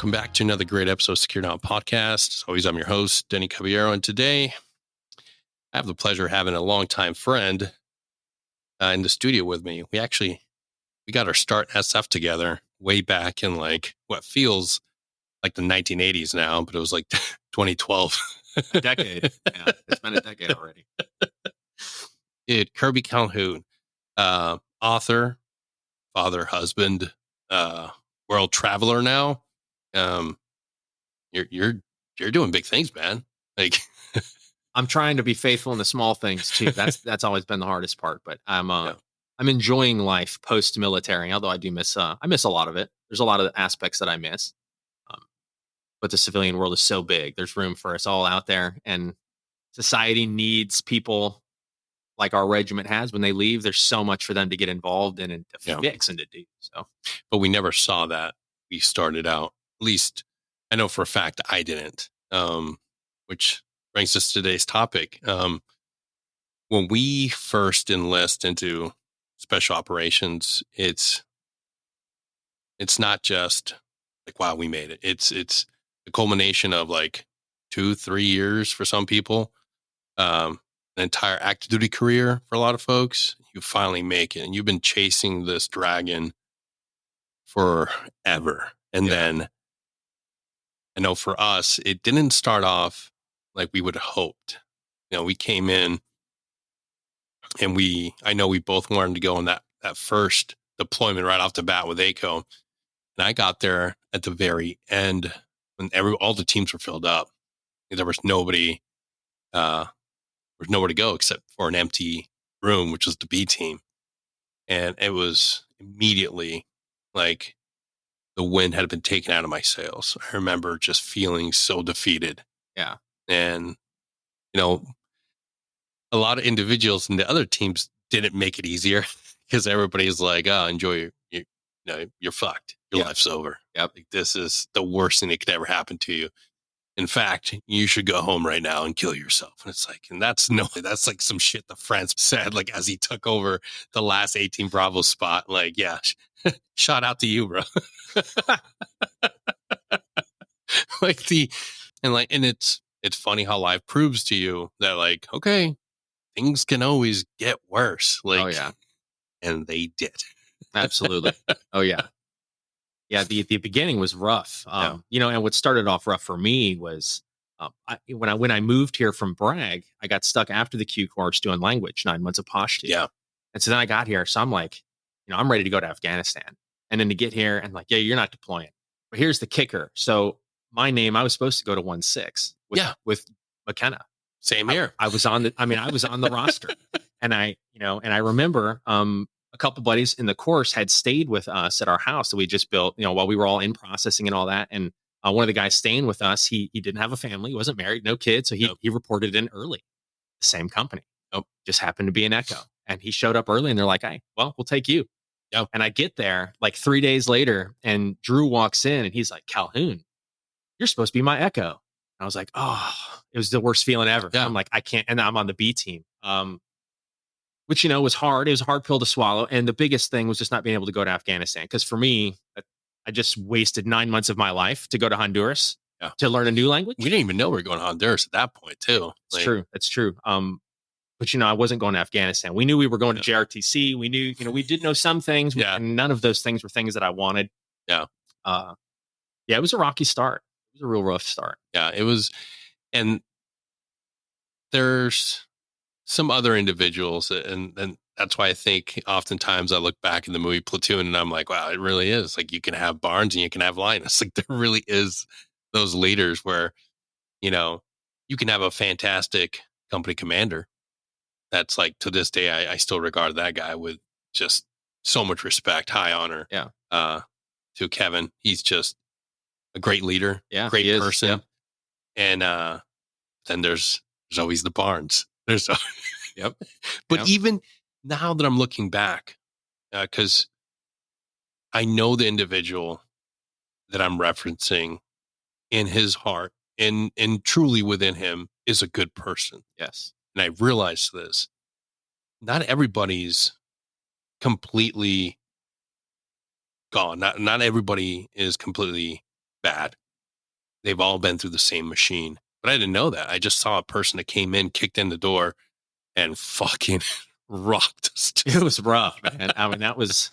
Welcome back to another great episode of Secure Now Podcast. As always, I'm your host, Denny Caballero, and today I have the pleasure of having a longtime friend in the studio with me. We got our start in SF together way back in what feels like the 1980s now, but it was like 2012. A decade. Yeah, it's been a decade already. Kirby Calhoun, author, father, husband, world traveler now. You're doing big things, man. I'm trying to be faithful in the small things too. That's always been the hardest part. But I'm enjoying life post military. Although I do miss a lot of it. There's a lot of aspects that I miss. But the civilian world is so big. There's room for us all out there, and society needs people like our regiment has when they leave. There's so much for them to get involved in and to fix and to do. So, but we never saw that. We started out, at least I know for a fact I didn't. Which brings us to today's topic. When we first enlist into special operations, it's not just like, wow, we made it. It's the culmination of 2-3 years for some people, an entire active duty career for a lot of folks. You finally make it, and you've been chasing this dragon forever. And then I know for us, it didn't start off like we would have hoped. We came in and I know we both wanted to go on that first deployment right off the bat with ACO. And I got there at the very end when all the teams were filled up. There was nobody, nowhere to go except for an empty room, which was the B team. And it was immediately like the wind had been taken out of my sails. I remember just feeling so defeated. Yeah. And, a lot of individuals in the other teams didn't make it easier because everybody's like, oh, enjoy you're fucked. Your life's over. Yep. This is the worst thing that could ever happen to you. In fact, you should go home right now and kill yourself. And it's that's like some shit the France said, as he took over the last 18 Bravo spot. Shout out to you, bro. And it's funny how life proves to you that okay, things can always get worse. Oh yeah. And they did. Absolutely. Oh yeah. Yeah, the beginning was rough. And what started off rough for me was when I moved here from Bragg, I got stuck after the Q course doing language, 9 months of Pashto. Yeah. And so then I got here. So I'm like, I'm ready to go to Afghanistan. And then to get here and you're not deploying. But here's the kicker. So my name, I was supposed to go to 1-6 with McKenna. Same here. I was on the roster. And I remember a couple buddies in the course had stayed with us at our house that we just built, while we were all in processing and all that. And one of the guys staying with us, he didn't have a family, he wasn't married, no kids. So he reported in early, the same company. Just happened to be an Echo. And he showed up early and they're like, hey, well, we'll take you. And I get there 3 days later and Drew walks in and he's like, Calhoun, you're supposed to be my Echo. And I was like, oh, it was the worst feeling ever. Yeah. I'm like, I can't. And I'm on the B team. Which, was hard. It was a hard pill to swallow. And the biggest thing was just not being able to go to Afghanistan. Because for me, I just wasted 9 months of my life to go to Honduras to learn a new language. We didn't even know we were going to Honduras at that point, too. It's true. It's true. But, I wasn't going to Afghanistan. We knew we were going to JRTC. We knew, we did know some things. And none of those things were things that I wanted. Yeah. It was a rocky start. It was a real rough start. Yeah, it was. And there's some other individuals, and that's why I think oftentimes I look back in the movie Platoon and I'm like, wow, it really is you can have Barnes and you can have Linus. There really is those leaders where, you can have a fantastic company commander. That's to this day, I still regard that guy with just so much respect, high honor. Yeah. To Kevin, he's just a great leader, great person. And then there's always the Barnes. There's But even now that I'm looking back, because I know the individual that I'm referencing in his heart and truly within him is a good person. Yes. And I realized this. Not everybody's completely gone. Not everybody is completely bad. They've all been through the same machine. But I didn't know that. I just saw a person that came in, kicked in the door, and fucking rocked us. It was rough, man. I mean, that was.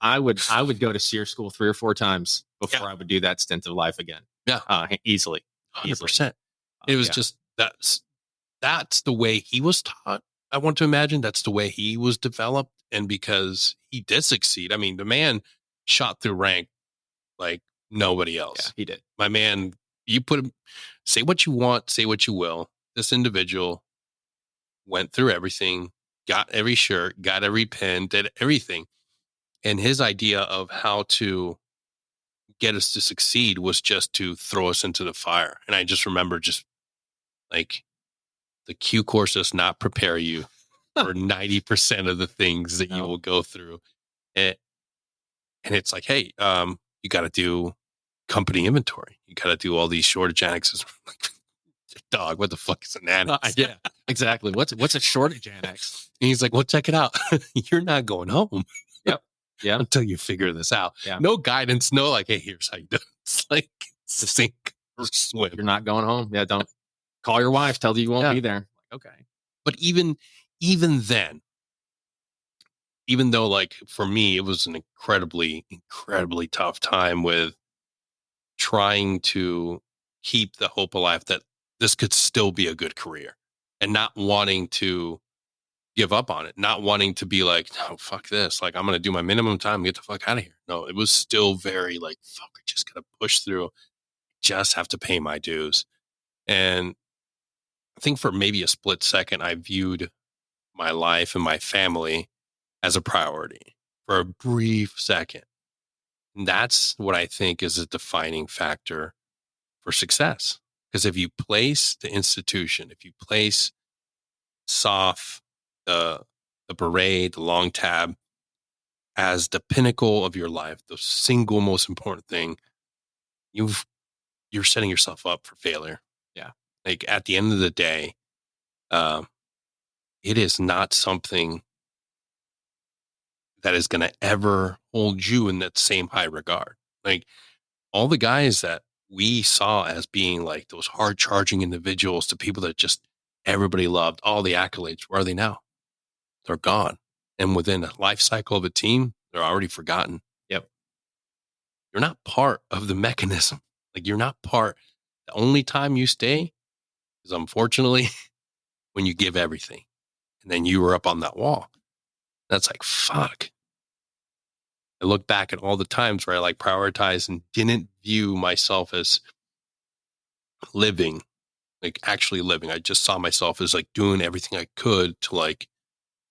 I would go to SEER school 3 or 4 times before I would do that stint of life again. Yeah, easily, 100%. It was just that's the way he was taught. I want to imagine that's the way he was developed, and because he did succeed. I mean, the man shot through rank like nobody else. Yeah, he did. My man, you put him. Say what you want, say what you will. This individual went through everything, got every shirt, got every pin, did everything. And his idea of how to get us to succeed was just to throw us into the fire. And I just remember just like the Q course does not prepare you for 90% of the things that you will go through. And it's like, hey, you got to do company inventory. You got to do all these shortage annexes. Dog, what the fuck is an annex? Yeah, exactly. What's a shortage annex? And he's like, well, check it out. You're not going home. Yeah. Until you figure this out. Yeah. No guidance, no like, hey, here's how you do it. It's like sink or swim. You're not going home. Yeah, don't call your wife, tell you won't be there. Okay. But even then, even though like for me, it was an incredibly tough time with trying to keep the hope alive that this could still be a good career and not wanting to give up on it, not wanting to be like, no, fuck this. Like, I'm going to do my minimum time and get the fuck out of here. No, it was still very like, fuck, I just got to push through, just have to pay my dues. And I think for maybe a split second, I viewed my life and my family as a priority for a brief second. And that's what I think is a defining factor for success. Because if you place the institution, if you place SOF, the beret, the long tab as the pinnacle of your life, the single most important thing, you're setting yourself up for failure. Yeah. Like at the end of the day, it is not something that is going to ever hold you in that same high regard. Like all the guys that we saw as being like those hard charging individuals, to people that just everybody loved, all the accolades, where are they now? They're gone. And within a life cycle of a team, they're already forgotten. Yep. You're not part of the mechanism. Like you're not part. The only time you stay is unfortunately when you give everything. And then you were up on that wall. That's like, fuck. I look back at all the times where I like prioritized and didn't view myself as living, like actually living. I just saw myself as like doing everything I could to like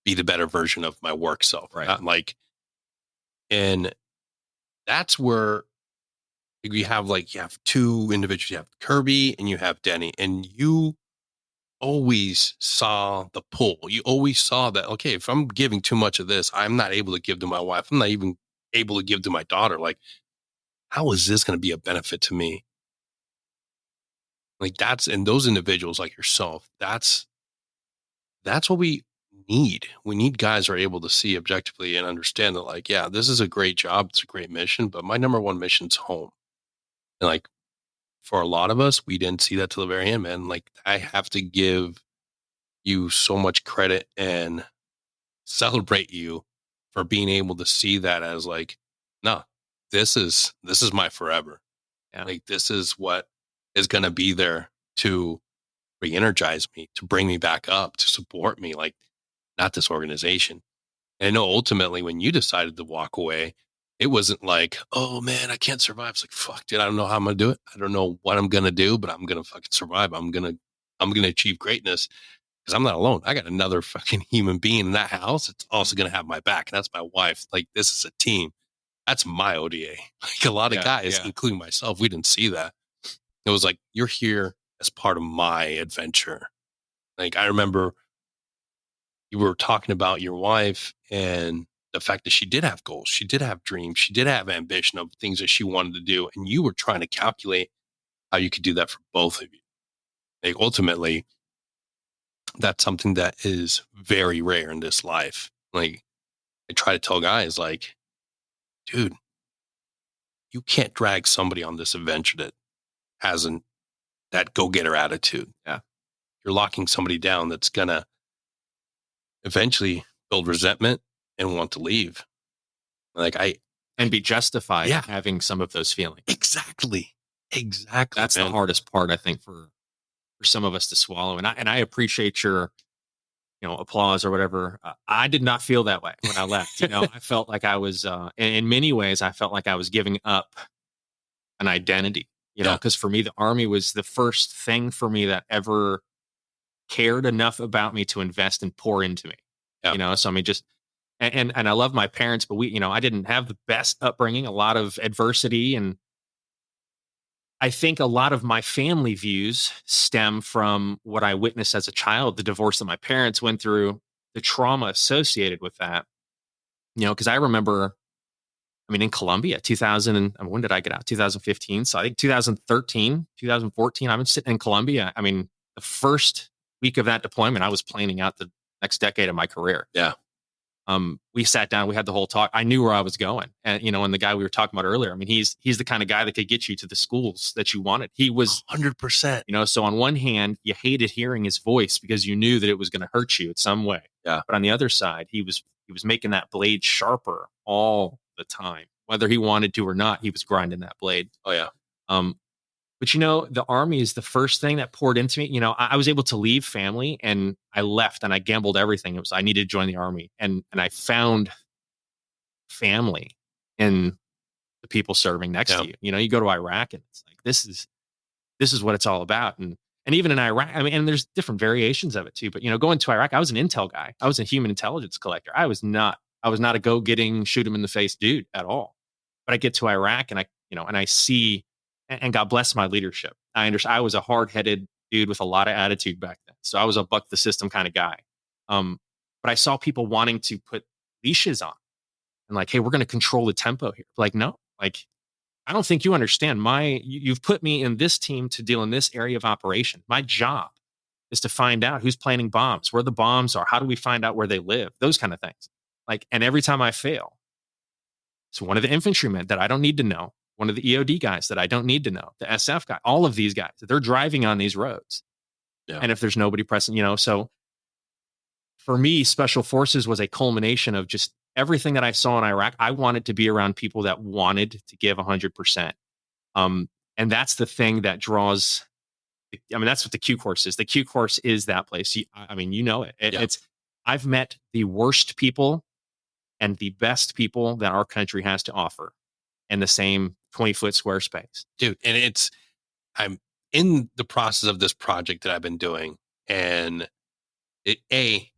be the better version of my work self. Right. Not like, and that's where you have two individuals. You have Kirby and you have Denny, and you always saw the pull. You always saw that, okay, if I'm giving too much of this, I'm not able to give to my wife. I'm not even able to give to my daughter. Like, how is this going to be a benefit to me? Like and those individuals like yourself, that's what we need. We need guys who are able to see objectively and understand that, like, yeah, this is a great job. It's a great mission, but my number one mission's home. And like, for a lot of us, we didn't see that till the very end, man. Like, I have to give you so much credit and celebrate you for being able to see that as like, no, this is my forever. Yeah. Like, this is what is going to be there to re-energize me, to bring me back up, to support me, like not this organization. And I know ultimately when you decided to walk away, it wasn't like, oh man, I can't survive. It's like, fuck, dude, I don't know how I'm going to do it. I don't know what I'm going to do, but I'm going to fucking survive. I'm going to achieve greatness because I'm not alone. I got another fucking human being in that house. It's also going to have my back. And that's my wife. Like, this is a team. That's my ODA. Like a lot of guys, including myself, we didn't see that. It was like, you're here as part of my adventure. Like, I remember you were talking about your wife and the fact that she did have goals. She did have dreams. She did have ambition of things that she wanted to do. And you were trying to calculate how you could do that for both of you. Like, ultimately, that's something that is very rare in this life. Like, I try to tell guys, like, dude, you can't drag somebody on this adventure that hasn't that go-getter attitude. Yeah. You're locking somebody down that's gonna eventually build resentment and want to leave. Like and be justified Yeah. having some of those feelings. Exactly. That's man. the hardest part, I think, for some of us to swallow. And I appreciate your, applause or whatever. I did not feel that way when I left. I felt like I was, in many ways, I felt like I was giving up an identity. Yeah. Because for me, the Army was the first thing for me that ever cared enough about me to invest and pour into me. Yeah. So I mean, just and I love my parents, but I didn't have the best upbringing, a lot of adversity, and I think a lot of my family views stem from what I witnessed as a child, the divorce that my parents went through, the trauma associated with that. Because I remember, in Colombia, 2000, when did I get out? 2015. So I think 2013, 2014, I've been sitting in Colombia. The first week of that deployment, I was planning out the next decade of my career. Yeah. We sat down, we had the whole talk. I knew where I was going. And, and the guy we were talking about earlier, he's the kind of guy that could get you to the schools that you wanted. He was 100%. So on one hand, you hated hearing his voice because you knew that it was going to hurt you in some way. Yeah. But on the other side, he was making that blade sharper all the time, whether he wanted to or not. He was grinding that blade. Oh yeah. But the Army is the first thing that poured into me. I was able to leave family, and I left, and I gambled everything. I needed to join the Army, and I found family in the people serving next to you. You go to Iraq, and it's like this is what it's all about. And even in Iraq, and there's different variations of it too. But going to Iraq, I was an intel guy. I was a human intelligence collector. I was not a go-getting, shoot him in the face dude at all. But I get to Iraq, and I see. And God bless my leadership. I understand. I was a hard-headed dude with a lot of attitude back then. So I was a buck the system kind of guy. But I saw people wanting to put leashes on and like, hey, we're going to control the tempo here. Like, no, like, I don't think you understand. You've put me in this team to deal in this area of operation. My job is to find out who's planting bombs, where the bombs are. How do we find out where they live? Those kind of things. Like, and every time I fail, it's one of the infantrymen that I don't need to know. One of the EOD guys that I don't need to know, the SF guy, all of these guys, they're driving on these roads. Yeah. And if there's nobody present, so for me, Special Forces was a culmination of just everything that I saw in Iraq. I wanted to be around people that wanted to give 100%. And that's the thing that draws, that's what the Q course is. The Q course is that place. It. It's, I've met the worst people and the best people that our country has to offer in the same 20-foot square space. Dude, and I'm in the process of this project that I've been doing, and I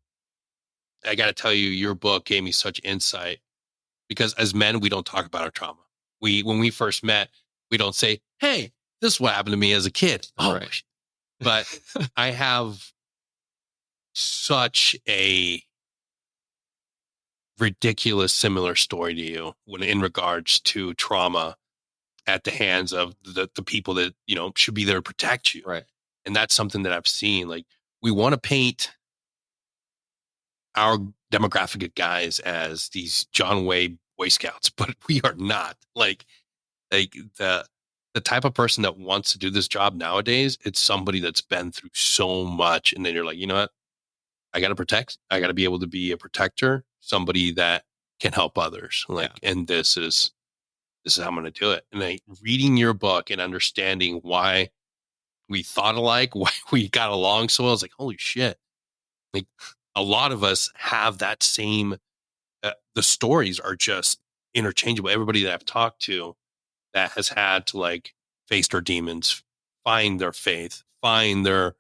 got to tell you, your book gave me such insight, because as men, we don't talk about our trauma. When we first met, we don't say, hey, this is what happened to me as a kid. Oh, right. But I have such a ridiculous similar story to you in regards to trauma at the hands of the people that should be there to protect you, right? And that's something that I've seen. Like, we want to paint our demographic of guys as these John Wayne Boy Scouts, but we are not. Like the type of person that wants to do this job nowadays, it's somebody that's been through so much, and then you're like, you know what? I got to protect. I got to be able to be a protector, somebody that can help others. And this is how I'm going to do it. And reading your book and understanding why we thought alike, why we got along so well, I was like, holy shit. Like, a lot of us have that same, the stories are just interchangeable. Everybody that I've talked to that has had to face their demons, find their faith, find their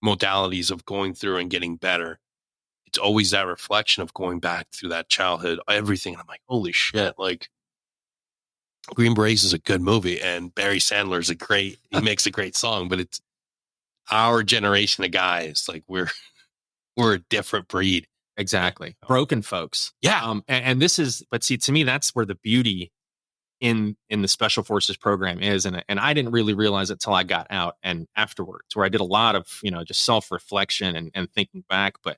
modalities of going through and getting better. It's always that reflection of going back through that childhood, everything. And I'm like, holy shit. Green Berets is a good movie, and Barry Sandler is he makes a great song, but it's our generation of guys. Like, we're a different breed. Exactly. Broken folks. Yeah. And this is, but see, to me, that's where the beauty in the Special Forces program is. And I didn't really realize it till I got out and afterwards, where I did a lot of, just self-reflection and thinking back. But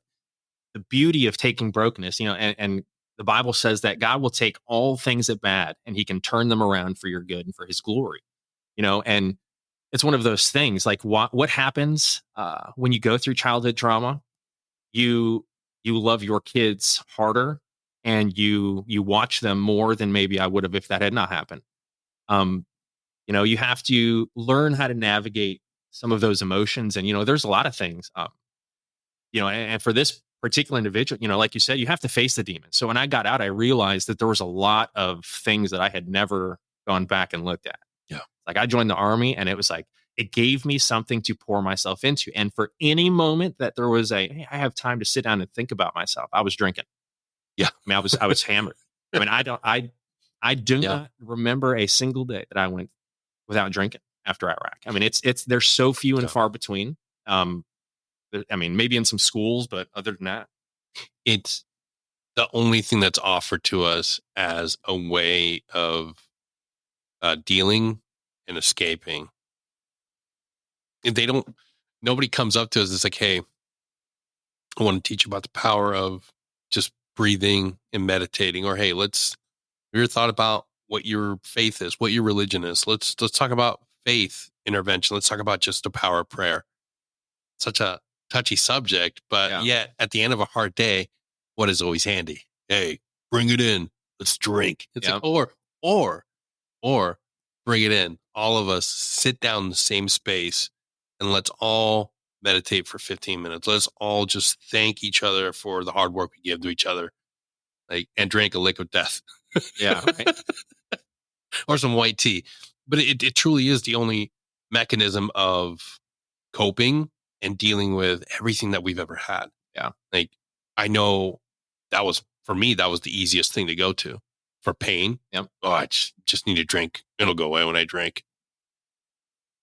the beauty of taking brokenness, and the Bible says that God will take all things that bad and he can turn them around for your good and for his glory, and it's one of those things like what happens when you go through childhood trauma. You you love your kids harder, and you watch them more than maybe I would have if that had not happened. um you have to learn how to navigate some of those emotions, and there's a lot of things, and for this particular individual, like you said, you have to face the demons. So when I got out, I realized that there was a lot of things that I had never gone back and looked at. Yeah. Like, I joined the army, and it was like it gave me something to pour myself into. And for any moment that there was hey, I have time to sit down and think about myself, I was drinking. Yeah. I was hammered. I mean, I do Yeah. not remember a single day that I went without drinking after Iraq. I mean, it's there's so few and Yeah. far between. I mean, maybe in some schools, but other than that, It's the only thing that's offered to us as a way of dealing and escaping. If nobody comes up to us, it's like, hey, I want to teach you about the power of just breathing and meditating, or hey, have you ever thought about what your faith is, what your religion is? Let's talk about faith intervention. Let's talk about just the power of prayer. Such a touchy subject, but yet at the end of a hard day, what is always handy? Hey, bring it in. Let's drink. It's like, or bring it in. All of us sit down in the same space and let's all meditate for 15 minutes. Let's all just thank each other for the hard work we give to each other. And drink a liquid death. Yeah. Right. Or some white tea. But it truly is the only mechanism of coping and dealing with everything that we've ever had. Yeah. Like, I know for me, that was the easiest thing to go to for pain. Yep. Oh, I just need to drink. It'll go away when I drink.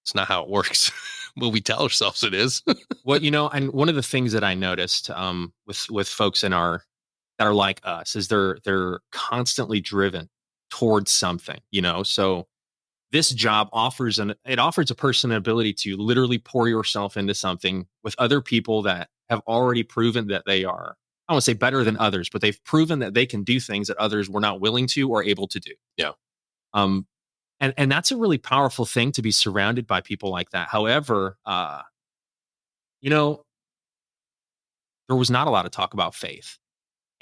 It's not how it works. Well, we tell ourselves it is. Well, and one of the things that I noticed with folks that are like us is they're constantly driven towards something, so this job offers a person an ability to literally pour yourself into something with other people that have already proven that they are, I won't say better than others, but they've proven that they can do things that others were not willing to or able to do. Yeah. And that's a really powerful thing, to be surrounded by people like that. However, there was not a lot of talk about faith.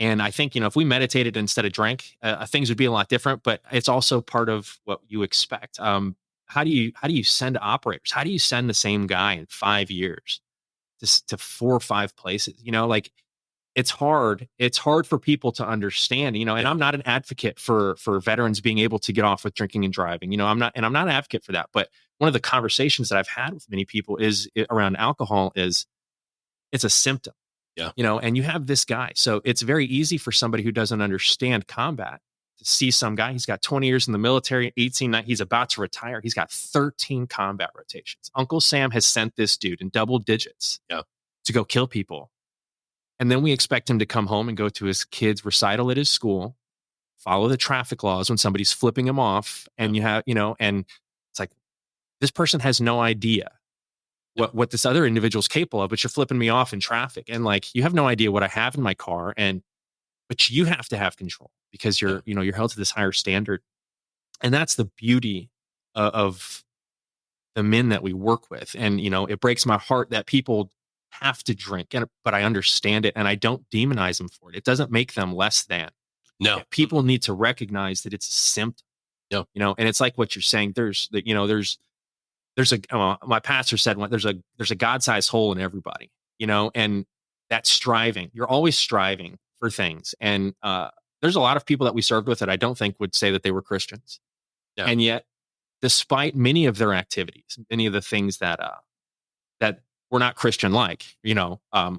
And I think, if we meditated instead of drank, things would be a lot different, but it's also part of what you expect. How do you send operators? How do you send the same guy in 5 years to 4 or 5 places? Like, it's hard. It's hard for people to understand, and I'm not an advocate for veterans being able to get off with drinking and driving. I'm not an advocate for that. But one of the conversations that I've had with many people is around alcohol is it's a symptom. Yeah. And you have this guy. So it's very easy for somebody who doesn't understand combat to see some guy. He's got 20 years in the military, 18, he's about to retire. He's got 13 combat rotations. Uncle Sam has sent this dude in double digits to go kill people. And then we expect him to come home and go to his kid's recital at his school, follow the traffic laws when somebody's flipping him off. And and it's like, this person has no idea what this other individual is capable of, but you're flipping me off in traffic. And like, you have no idea what I have in my car. But you have to have control because you're held to this higher standard. And that's the beauty of the men that we work with. And, it breaks my heart that people have to drink, but I understand it and I don't demonize them for it. It doesn't make them less than. No. People need to recognize that it's a symptom. Yeah. And it's like what you're saying. My pastor said, there's a God-sized hole in everybody, and that striving, you're always striving for things. And there's a lot of people that we served with that I don't think would say that they were Christians. Yeah. And yet, despite many of their activities, many of the things that were not Christian-like,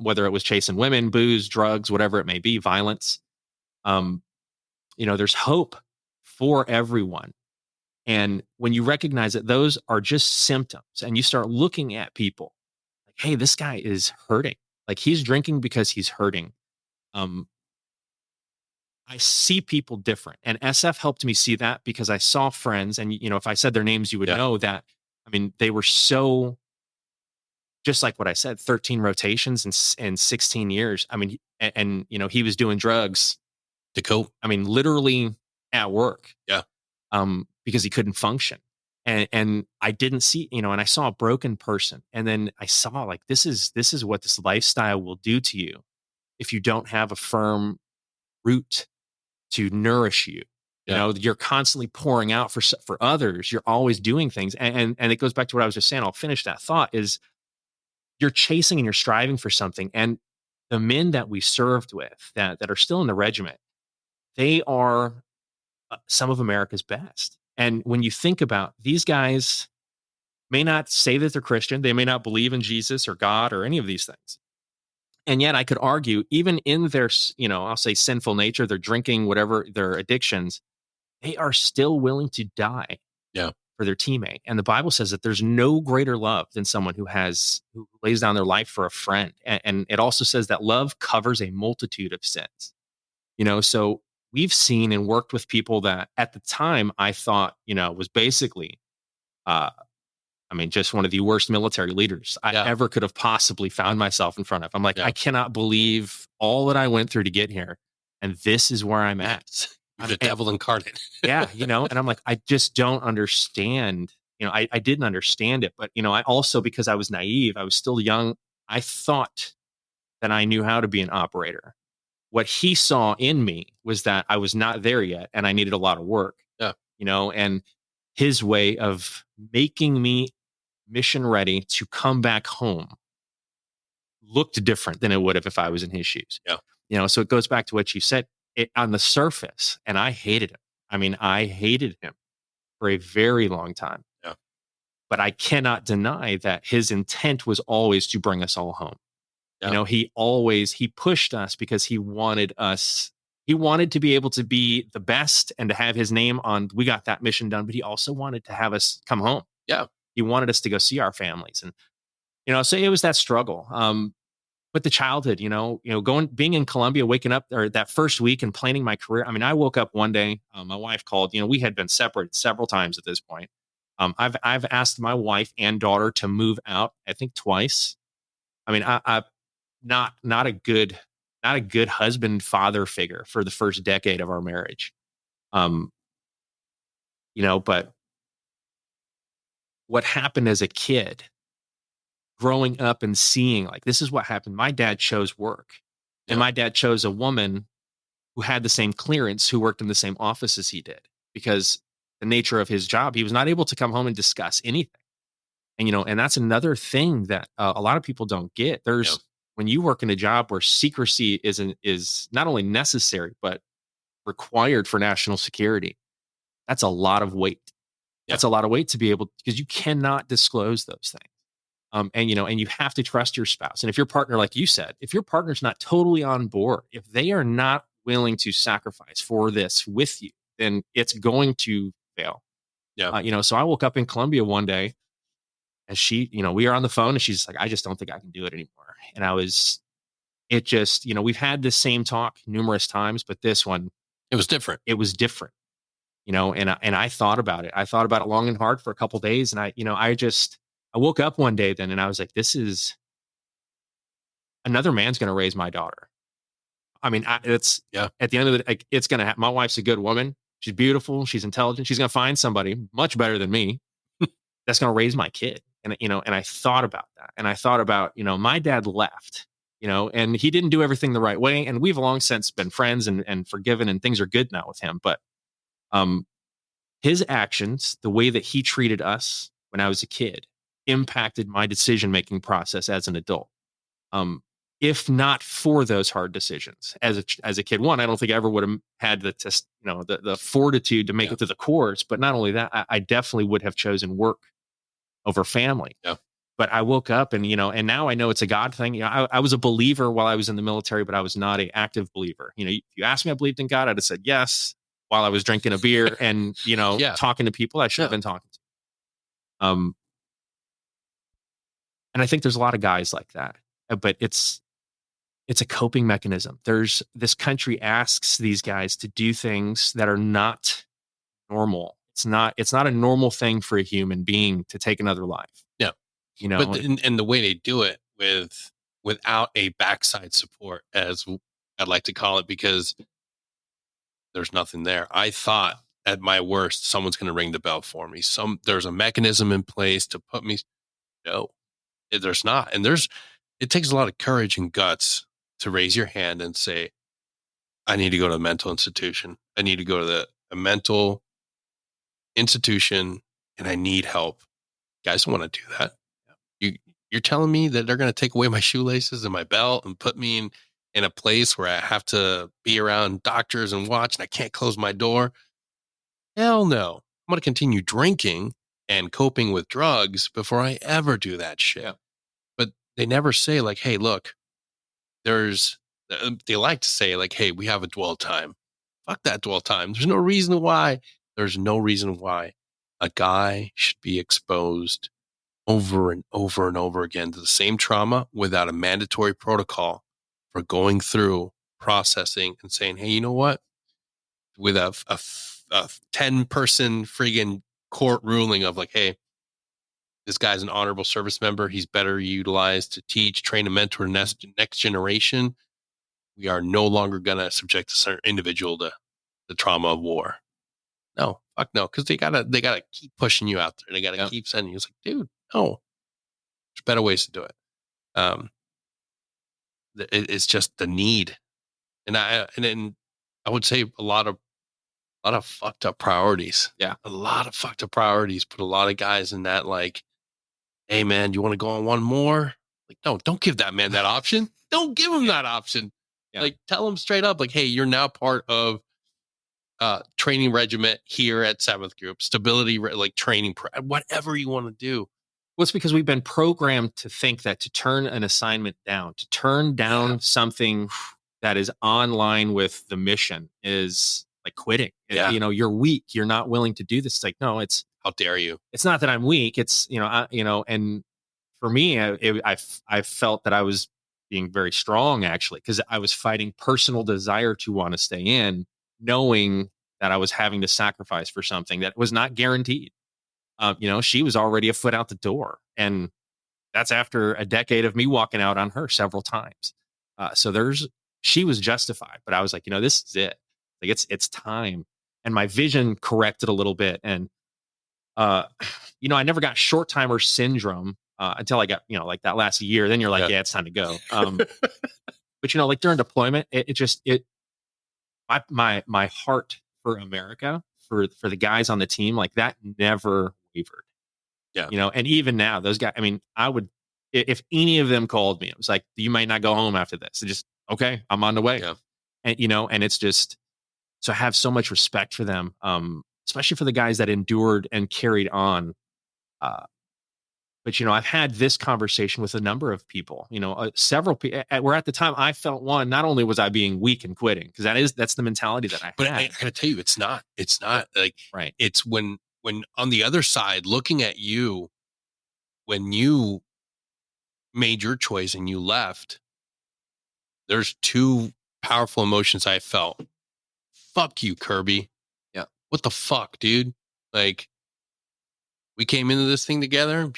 whether it was chasing women, booze, drugs, whatever it may be, violence, there's hope for everyone. And when you recognize that those are just symptoms and you start looking at people like, hey, this guy is hurting. Like, he's drinking because he's hurting. I see people different. And SF helped me see that because I saw friends. And, if I said their names, you would know that. I mean, they were so, just like what I said, 13 rotations in 16 years. I mean, and he was doing drugs To cope. I mean, literally at work. Yeah. Because he couldn't function. And I didn't see, and I saw a broken person. And then I saw like, this is what this lifestyle will do to you if you don't have a firm root to nourish you. Yeah. You're constantly pouring out for others. You're always doing things. And it goes back to what I was just saying. I'll finish that thought is you're chasing and you're striving for something. And the men that we served with that are still in the regiment, they are some of America's best. And when you think about these guys, may not say that they're Christian, they may not believe in Jesus or God or any of these things. And yet I could argue, even in their, I'll say sinful nature, their drinking, whatever their addictions, they are still willing to die Yeah. for their teammate. And the Bible says that there's no greater love than someone who lays down their life for a friend. And it also says that love covers a multitude of sins. So we've seen and worked with people that at the time I thought, was basically, just one of the worst military leaders I ever could have possibly found myself in front of. I'm like, I cannot believe all that I went through to get here. And this is where I'm at. The devil incarnate. And I'm like, I just don't understand. I didn't understand it. But, I also, because I was naive, I was still young, I thought that I knew how to be an operator. What he saw in me was that I was not there yet and I needed a lot of work. Yeah. And his way of making me mission ready to come back home looked different than it would have if I was in his shoes. Yeah. So it goes back to what you said on the surface, and I hated him. I hated him for a very long time. Yeah. But I cannot deny that his intent was always to bring us all home. Yeah. He pushed us because he wanted to be able to be the best and to have his name on, we got that mission done, but he also wanted to have us come home. Yeah. He wanted us to go see our families. And, so it was that struggle. But the childhood, being in Colombia, waking up or that first week and planning my career. I woke up one day, my wife called, we had been separated several times at this point. I've asked my wife and daughter to move out, I think twice. I not a good husband, father figure for the first decade of our marriage. But what happened as a kid, growing up and seeing like, this is what happened. My dad chose work and my dad chose a woman who had the same clearance, who worked in the same office as he did, because the nature of his job, he was not able to come home and discuss anything. And that's another thing that a lot of people don't get. When you work in a job where secrecy is not only necessary, but required for national security, that's a lot of weight. Yeah. That's a lot of weight to be able, because you cannot disclose those things. And you have to trust your spouse. And if your partner, like you said, if your partner's not totally on board, if they are not willing to sacrifice for this with you, then it's going to fail. Yeah. So I woke up in Colombia one day and she, we are on the phone and she's like, I just don't think I can do it anymore. And we've had this same talk numerous times, but this one, it was different. And I thought about it. I thought about it long and hard for a couple of days. And I woke up one day then and I was like, this is another man's going to raise my daughter. At the end of the day, it's going to happen. My wife's a good woman. She's beautiful. She's intelligent. She's going to find somebody much better than me that's going to raise my kid. And I thought about that. And I thought about, my dad left, and he didn't do everything the right way. And we've long since been friends and forgiven, and things are good now with him. But his actions, the way that he treated us when I was a kid, impacted my decision-making process as an adult. If not for those hard decisions as a kid, one, I don't think I ever would have had the fortitude to make it to the course. But not only that, I definitely would have chosen work over family. Yeah. But I woke up and now I know it's a God thing. I was a believer while I was in the military, but I was not an active believer. If you asked me, I believed in God, I'd have said yes while I was drinking a beer and, talking to people I should have been talking to. And I think there's a lot of guys like that, but it's a coping mechanism. This country asks these guys to do things that are not normal. It's not a normal thing for a human being to take another life. Yeah. But and the way they do it without a backside support, as I'd like to call it, because there's nothing there. I thought at my worst, someone's going to ring the bell for me. There's a mechanism in place to put me. No, there's not. And it takes a lot of courage and guts to raise your hand and say, I need to go to a mental institution. I need to go to a mental institution and I need help. Guys don't want to do that. You're telling me that they're going to take away my shoelaces and my belt and put me in a place where I have to be around doctors and watch and I can't close my door? Hell no. I'm going to continue drinking and coping with drugs before I ever do that shit. Yeah. But they never say like, hey, look, they like to say like, hey, we have a dwell time. Fuck that dwell time. There's no reason why a guy should be exposed over and over and over again to the same trauma without a mandatory protocol for going through processing and saying, hey, you know what? With a 10-person friggin' court ruling of like, hey, this guy's an honorable service member. He's better utilized to teach, train, and mentor next generation. We are no longer going to subject a certain individual to the trauma of war. No, fuck no. Cause they gotta keep pushing you out there. They gotta keep sending you. It's like, dude, no, there's better ways to do it. It's just the need. And I would say a lot of fucked up priorities. Yeah. A lot of fucked up priorities put a lot of guys in that like, hey man, you want to go on one more? Like, no, don't give that man that option. Don't give him that option. Yeah. Like tell him straight up, like, hey, you're now part of training regiment here at 7th Group, stability, like training, whatever you want to do. Well, it's because we've been programmed to think that to turn an assignment down, to turn down something that is online with the mission is like quitting. Yeah. You know, you're weak. You're not willing to do this. It's like, no, it's how dare you? It's not that I'm weak. It's, and for me, I felt that I was being very strong actually, because I was fighting personal desire to want to stay in, knowing that I was having to sacrifice for something that was not guaranteed. She was already a foot out the door, and that's after a decade of me walking out on her several times. She was justified, but I was like, this is it. Like it's time. And my vision corrected a little bit. And, I never got short timer syndrome until I got, like that last year. Then you're like, yeah, it's time to go. But like during deployment, my heart for America, for the guys on the team, like that never wavered. Yeah. And even now, those guys, I mean, I would, if any of them called me, it was like, you might not go home after this. And just, okay, I'm on the way. Yeah. And, and it's just, so I have so much respect for them, especially for the guys that endured and carried on. But, I've had this conversation with a number of people, several people where at the time I felt not only was I being weak and quitting, because that's the mentality that I had. But I gotta tell you, it's not like, right. It's when on the other side, looking at you, when you made your choice and you left, there's two powerful emotions I felt. Fuck you, Kirby. Yeah. What the fuck, dude? Like, we came into this thing together.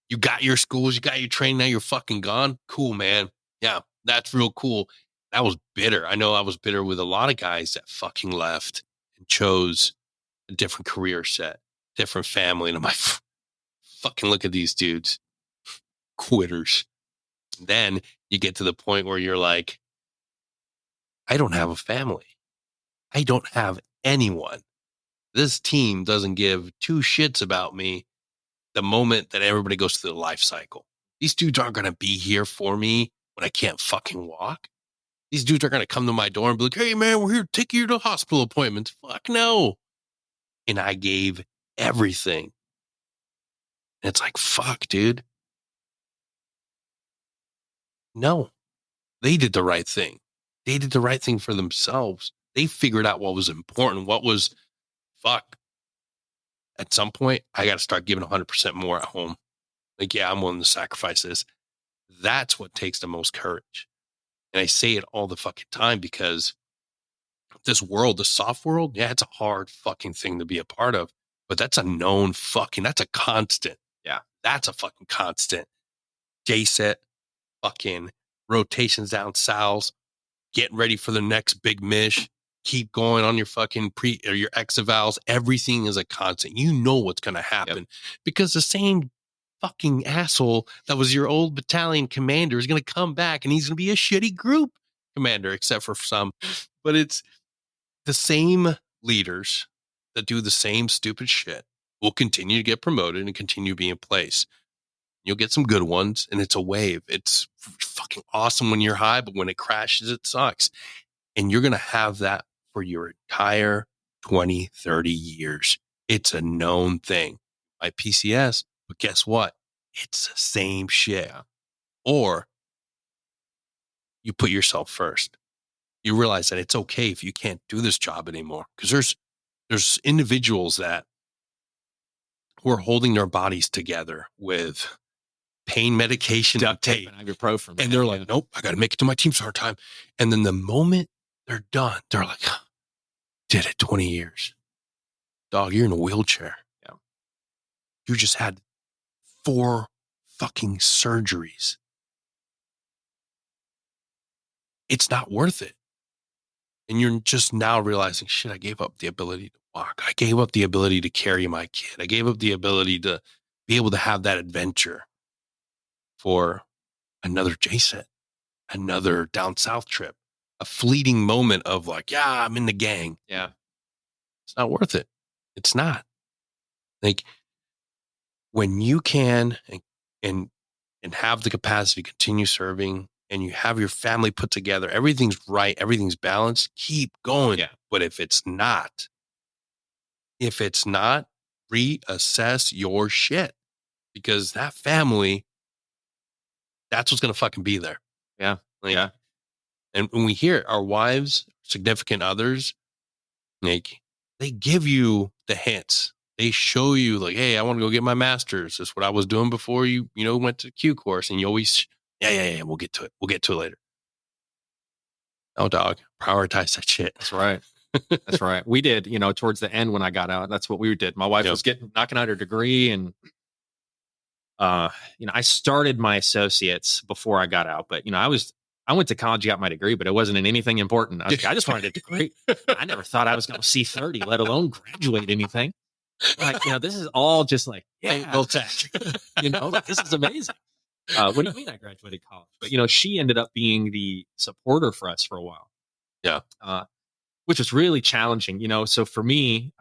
You got your schools, you got your training. Now you're fucking gone. Cool, man. Yeah, that's real cool. That was bitter. I know I was bitter with a lot of guys that fucking left and chose a different career set, different family. And I'm like, fucking look at these dudes. Quitters. Then you get to the point where you're like, I don't have a family. I don't have anyone. This team doesn't give two shits about me the moment that everybody goes through the life cycle. These dudes aren't going to be here for me when I can't fucking walk. These dudes are going to come to my door and be like, hey, man, we're here to take you to hospital appointments. Fuck no. And I gave everything. And it's like, fuck, dude. No, they did the right thing. They did the right thing for themselves. They figured out what was important, what was fuck. At some point, I got to start giving 100% more at home. Like, yeah, I'm willing to sacrifice this. That's what takes the most courage. And I say it all the fucking time because this world, the soft world, yeah, it's a hard fucking thing to be a part of, but that's a known that's a constant. Yeah. That's a fucking constant. J-set, fucking rotations down Sal's, getting ready for the next big mish. keep going on your fucking or your exavals. Everything is a constant. You know what's going to happen because the same fucking asshole that was your old battalion commander is going to come back and he's going to be a shitty group commander, except for some. But it's the same leaders that do the same stupid shit will continue to get promoted and continue to be in place. You'll get some good ones, and it's a wave. It's fucking awesome when you're high, but when it crashes, it sucks. And you're going to have that for your entire 20, 30 years. It's a known thing. By PCS, but guess what? It's the same shit. Or you put yourself first. You realize that it's okay if you can't do this job anymore. Because there's individuals that who are holding their bodies together with pain medication, duct tape, and ibuprofen, and they're like, nope, I got to make it to my team start time. And then the moment they're done, they're like, did it 20 years. Dog, you're in a wheelchair. Yeah. You just had 4 fucking surgeries. It's not worth it. And you're just now realizing, shit, I gave up the ability to walk. I gave up the ability to carry my kid. I gave up the ability to be able to have that adventure for another JSET, another down south trip, a fleeting moment of like, yeah, I'm in the gang. Yeah. It's not worth it. It's not. Like when you can and have the capacity to continue serving and you have your family put together, everything's right, everything's balanced, keep going. Yeah. But if it's not, reassess your shit because that family, that's what's going to fucking be there. Yeah. Yeah. And when we hear our wives, significant others, like they give you the hints. They show you like, hey, I want to go get my master's. That's what I was doing before you went to the Q course. And you always, yeah, we'll get to it. We'll get to it later. Oh, dog, prioritize that shit. That's right. That's right. We did, towards the end when I got out, that's what we did. My wife was knocking out her degree and, I started my associates before I got out, but I went to college, got my degree, but it wasn't in anything important. I just wanted a degree. I never thought I was going to see 30, let alone graduate anything. Like, this is all just like, well, tech. like, this is amazing. What do you mean I graduated college? But, she ended up being the supporter for us for a while. Yeah. Which was really challenging, So for me,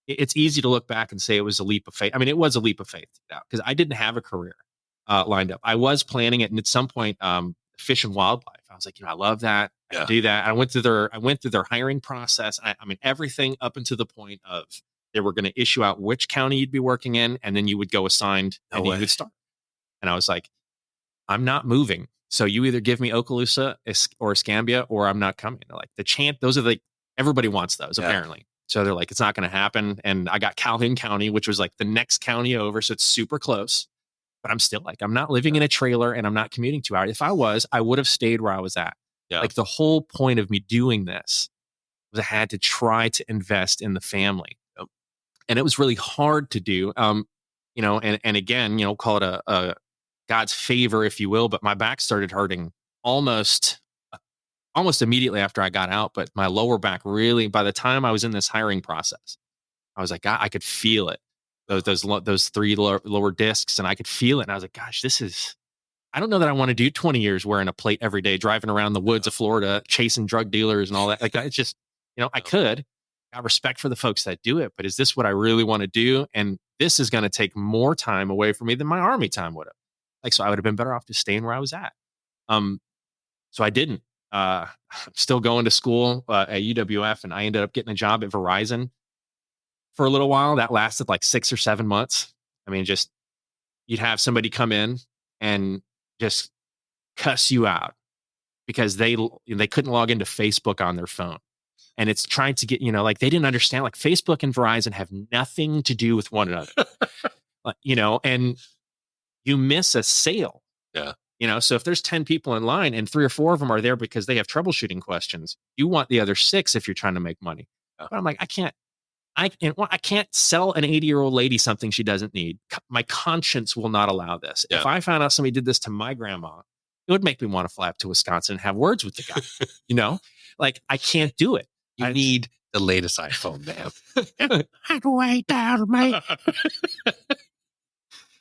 it's easy to look back and say it was a leap of faith. I mean, it was a leap of faith because I didn't have a career lined up. I was planning it. And at some point, fish and wildlife, I was like, I love that. I can do that. I went through their hiring process. I mean, everything up until the point of they were going to issue out which county you'd be working in. And then you would go assigned and you would start. And I was like, I'm not moving. So you either give me Okaloosa or Escambia or I'm not coming. They're like those are everybody wants those apparently. So they're like, it's not going to happen. And I got Calhoun County, which was like the next county over. So it's super close, but I'm still like, I'm not living in a trailer and I'm not commuting 2 hours. If I was, I would have stayed where I was at. Yeah. Like the whole point of me doing this was I had to try to invest in the family. Yep. And it was really hard to do. And again, call it a God's favor, if you will, but my back started hurting almost immediately after I got out. But my lower back really, by the time I was in this hiring process, I was like, I could feel it. Those 3 lower discs, and I could feel it. And I was like, gosh, I don't know that I want to do 20 years wearing a plate every day, driving around the woods of Florida, chasing drug dealers and all that. Like, it's just, I could. I have respect for the folks that do it, but is this what I really want to do? And this is going to take more time away from me than my Army time would have. So I would have been better off just staying where I was at. So I didn't. I'm still going to school at UWF, and I ended up getting a job at Verizon for a little while. That lasted like 6 or 7 months. I mean, just you'd have somebody come in and just cuss you out because they couldn't log into Facebook on their phone. And it's trying to get, they didn't understand, like Facebook and Verizon have nothing to do with one another, and you miss a sale. Yeah. So if there's 10 people in line and 3 or 4 of them are there because they have troubleshooting questions, you want the other 6 if you're trying to make money. Yeah. But I'm like, I can't sell an 80-year-old lady something she doesn't need. My conscience will not allow this. Yeah. If I found out somebody did this to my grandma, it would make me want to fly up to Wisconsin and have words with the guy. Like, I can't do it. You need the latest iPhone, man. How do I dial my?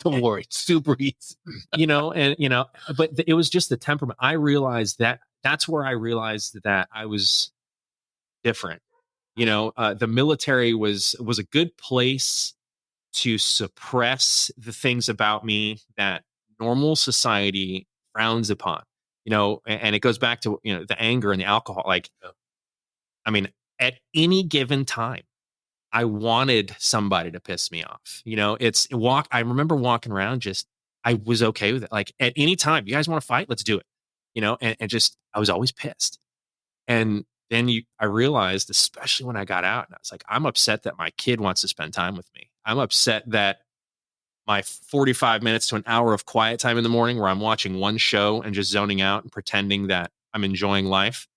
Don't worry, it's super easy. But it was just the temperament. I realized that's where I realized that I was different. The military was a good place to suppress the things about me that normal society frowns upon. And it goes back to the anger and the alcohol. Like, I mean, at any given time, I wanted somebody to piss me off. I remember walking around just, I was okay with it. Like, at any time, you guys want to fight? Let's do it. And just, I was always pissed. And then I realized, especially when I got out, and I was like, I'm upset that my kid wants to spend time with me. I'm upset that my 45 minutes to an hour of quiet time in the morning where I'm watching one show and just zoning out and pretending that I'm enjoying life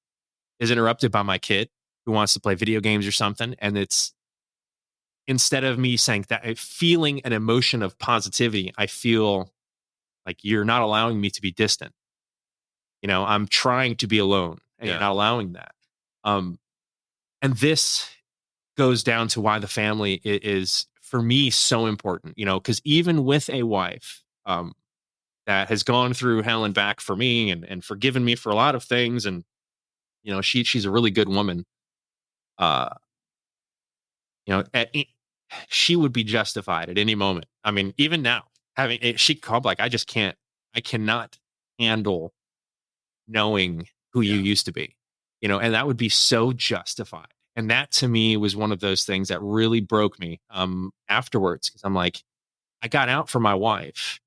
is interrupted by my kid who wants to play video games or something. And it's, instead of me saying that, feeling an emotion of positivity, I feel like you're not allowing me to be distant. I'm trying to be alone and you're not allowing that. And this goes down to why the family is for me so important, because even with a wife that has gone through hell and back for me and forgiven me for a lot of things. And, she's a really good woman. She would be justified at any moment. I mean, even now, she called like, I cannot handle knowing who you used to be, and that would be so justified. And that to me was one of those things that really broke me afterwards. Cause I'm like, I got out for my wife,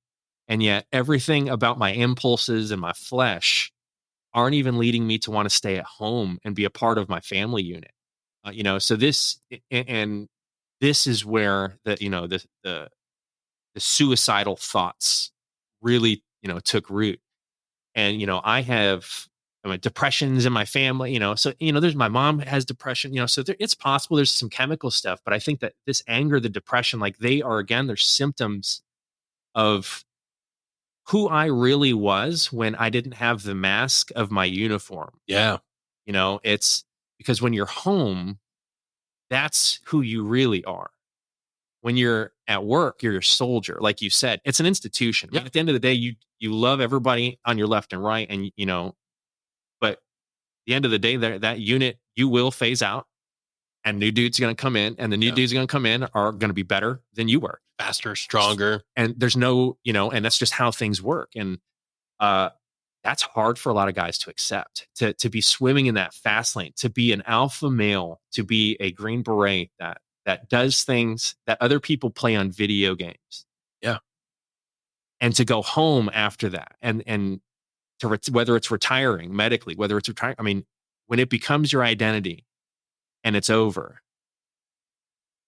and yet everything about my impulses and my flesh aren't even leading me to want to stay at home and be a part of my family unit. So this is where the suicidal thoughts really, took root. And, depressions in my family, so, there's my mom has depression, so it's possible there's some chemical stuff, but I think that this anger, the depression, like they're symptoms of who I really was when I didn't have the mask of my uniform. Yeah. It's because when you're home, that's who you really are. When you're at work, you're a soldier. Like you said, it's an institution. Yeah. At the end of the day, you love everybody on your left and right. And, but at the end of the day, that unit, you will phase out and new dudes are going to come in, and the new dudes are going to come in are going to be better than you were. Faster, stronger. And there's no, and that's just how things work. And, that's hard for a lot of guys to accept, to be swimming in that fast lane, to be an alpha male, to be a Green Beret that does things that other people play on video games. Yeah. And to go home after that and whether it's retiring medically, whether it's retiring, I mean, when it becomes your identity and it's over,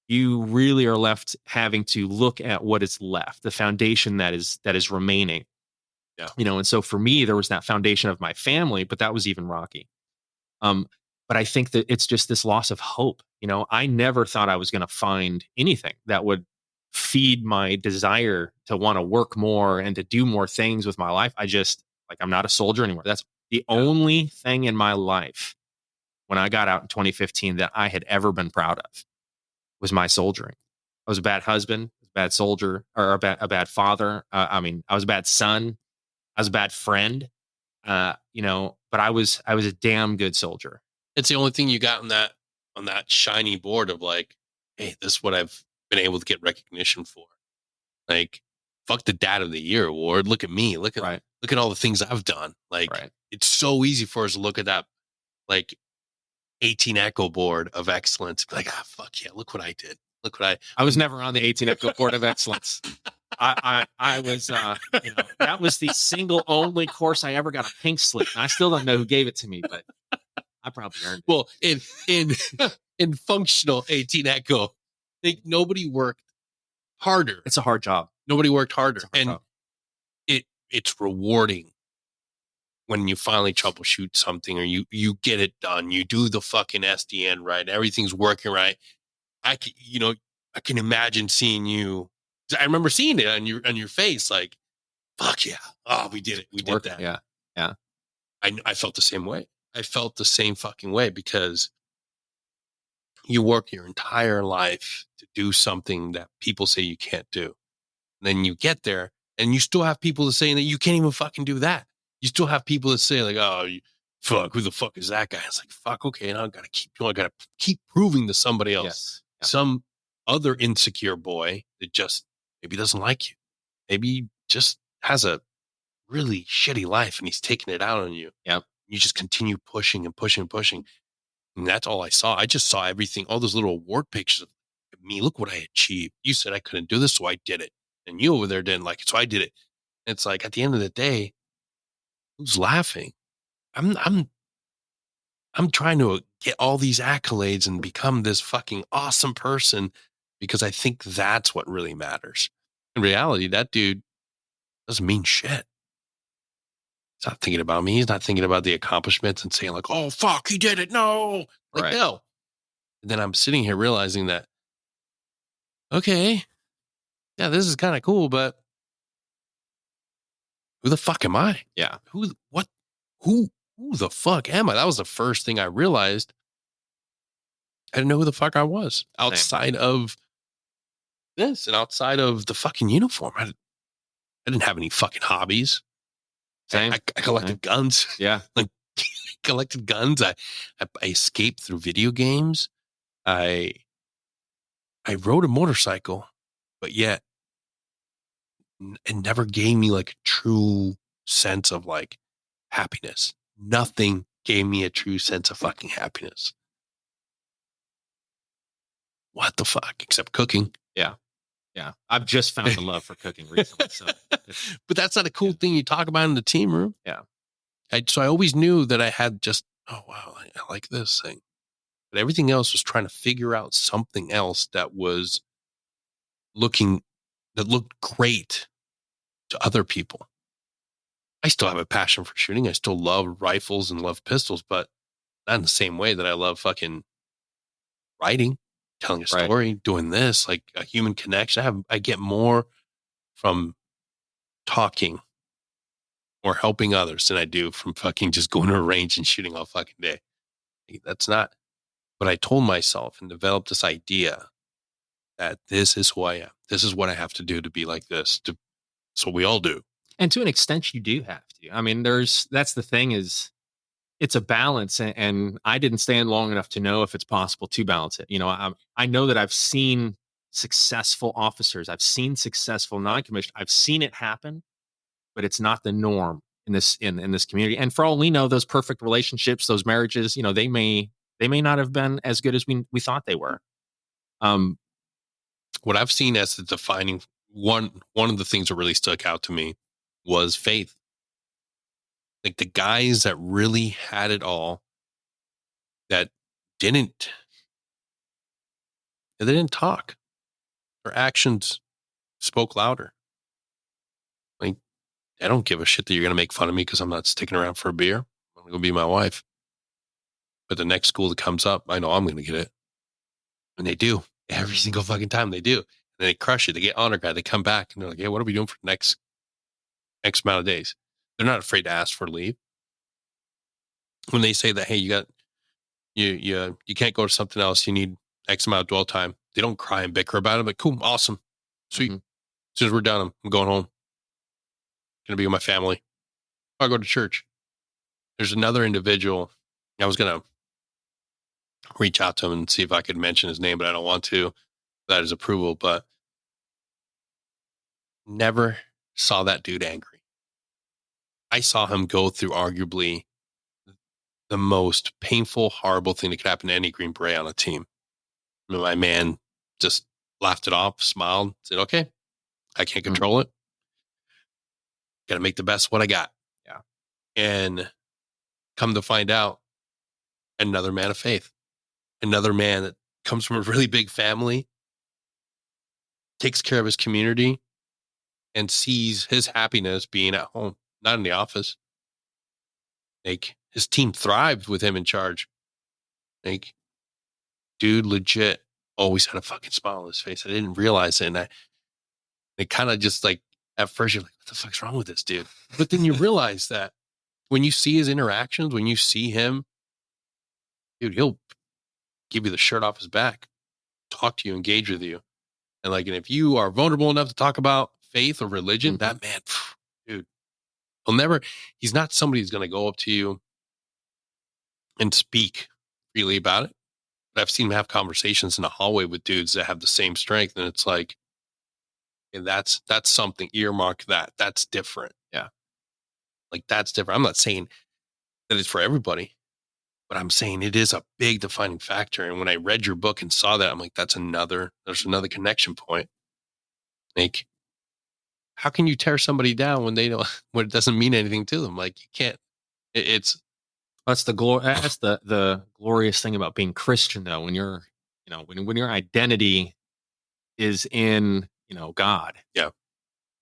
you really are left having to look at what is left, the foundation that is remaining. Yeah. And so for me, there was that foundation of my family, but that was even rocky. But I think that it's just this loss of hope. I never thought I was going to find anything that would feed my desire to want to work more and to do more things with my life. I'm not a soldier anymore. That's the only thing in my life when I got out in 2015 that I had ever been proud of was my soldiering. I was a bad husband, a bad soldier, or a bad father. I was a bad son. I was a bad friend, but I was a damn good soldier. It's the only thing you got on that shiny board of like, hey, this is what I've been able to get recognition for. Like, fuck the Dad of the Year award. Look at me. Look at all the things I've done. Like, It's so easy for us to look at that, like 18 Echo board of excellence. Be like, fuck yeah, look what I did. Look what I was never on the 18 Echo board of excellence. I was, that was the single only course I ever got a pink slip. And I still don't know who gave it to me, but I probably earned it. Well, in functional 18 Echo, I think nobody worked harder. It's a hard job. Nobody worked harder. And it's rewarding when you finally troubleshoot something or you get it done. You do the fucking SDN right. Everything's working right. I can imagine seeing you. I remember seeing it on your face, like, fuck yeah. Oh, we did it. We did that. Yeah. Yeah. I felt the same way. I felt the same fucking way because You work your entire life to do something that people say you can't do. And then you get there and you still have people that saying that you can't even fucking do that. You still have people that say like, oh, fuck, who the fuck is that guy? It's like, fuck, okay, now I gotta keep doing, I gotta keep proving to somebody else. Yes. Yeah. Some other insecure boy that just maybe doesn't like you. Maybe just has a really shitty life and he's taking it out on you. Yep. You just continue pushing and pushing and pushing. And that's all I saw. I just saw everything, all those little award pictures of me. Look what I achieved. You said I couldn't do this, so I did it. And you over there didn't like it, so I did it. And it's like at the end of the day, who's laughing? I'm trying to get all these accolades and become this fucking awesome person because I think that's what really matters. In reality, that dude doesn't mean shit. He's not thinking about me. He's not thinking about the accomplishments and saying like, oh, fuck, he did it. No. Like, Right. no. And then I'm sitting here realizing that, okay, yeah, this is kind of cool, but who the fuck am I? Yeah. Who the fuck am I? That was the first thing I realized. I didn't know who the fuck I was outside of this and outside of the fucking uniform. I didn't have any fucking hobbies. Same. I collected guns. Yeah. Like collected guns. I escaped through video games. I rode a motorcycle, but yet it never gave me like a true sense of like happiness. Nothing gave me a true sense of fucking happiness. What the fuck? Except cooking. Yeah. Yeah. I've just found the love for cooking recently. So, but that's not a cool thing you talk about in the team room. Yeah. So I always knew that I had just, oh, wow, I like this thing. But everything else was trying to figure out something else that was that looked great to other people. I still have a passion for shooting. I still love rifles and love pistols, but not in the same way that I love fucking writing, telling a story, doing this, like a human connection. I get more from talking or helping others than I do from fucking just going to a range and shooting all fucking day. That's not. But I told myself and developed this idea that this is who I am. This is what I have to do to be like this. That's what we all do. And to an extent, you do have to. I mean, that's the thing is, it's a balance, and I didn't stand long enough to know if it's possible to balance it. You know, I know that I've seen successful officers, I've seen successful non-commissioned, I've seen it happen, but it's not the norm in this community. And for all we know, those perfect relationships, those marriages, you know, they may not have been as good as we thought they were. What I've seen as the defining one of the things that really stuck out to me was faith. Like the guys that really had it all, that didn't talk. Their actions spoke louder. Like, I don't give a shit that you're going to make fun of me because I'm not sticking around for a beer. I'm going to go be my wife. But the next school that comes up, I know I'm going to get it. And they do. Every single fucking time they do. And they crush it. They get honor guard. They come back and they're like, hey, what are we doing for the next X amount of days? They're not afraid to ask for leave. When they say that, hey, you can't go to something else. You need X amount of dwell time. They don't cry and bicker about it. But cool, awesome, sweet. As soon as we're done, I'm going home. Gonna be with my family. I'll go to church. There's another individual. I was gonna reach out to him and see if I could mention his name, but I don't want to. That is approval, but never saw that dude angry. I saw him go through arguably the most painful, horrible thing that could happen to any Green Beret on a team. I mean, my man just laughed it off, smiled, said, okay, I can't control it. Got to make the best of what I got. Yeah. And come to find out, another man of faith, another man that comes from a really big family, takes care of his community, and sees his happiness being at home, not in the office. Like, his team thrived with him in charge. Like, dude, legit always had a fucking smile on his face. I didn't realize it. And it kind of just like, at first you're like, what the fuck's wrong with this dude? But then you realize that when you see his interactions, when you see him, dude, give you the shirt off his back, talk to you, engage with you. And like, and if you are vulnerable enough to talk about faith or religion, that man, dude, he's not somebody who's going to go up to you and speak freely about it. But I've seen him have conversations in the hallway with dudes that have the same strength. And it's like, and that's something, earmark that. That's different. Yeah. Like, that's different. I'm not saying that it's for everybody, but I'm saying it is a big defining factor. And when I read your book and saw that, I'm like, there's another connection point. Like, how can you tear somebody down when when it doesn't mean anything to them? Like, you can't, it's, that's the glorious thing about being Christian, though, when you're, when your identity is in, God. Yeah.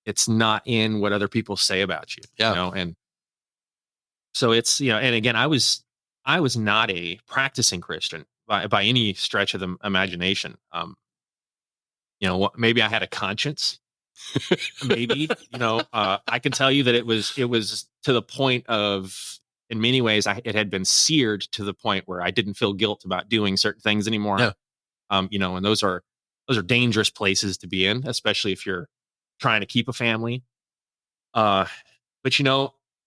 It's not in what other people say about you. Yeah. And so it's, and again, I was not a practicing Christian by any stretch of the imagination. Maybe I had a conscience. Maybe, I can tell you that it was to the point of, in many ways, it had been seared to the point where I didn't feel guilt about doing certain things anymore. Yeah. And those are dangerous places to be in, especially if you're trying to keep a family. But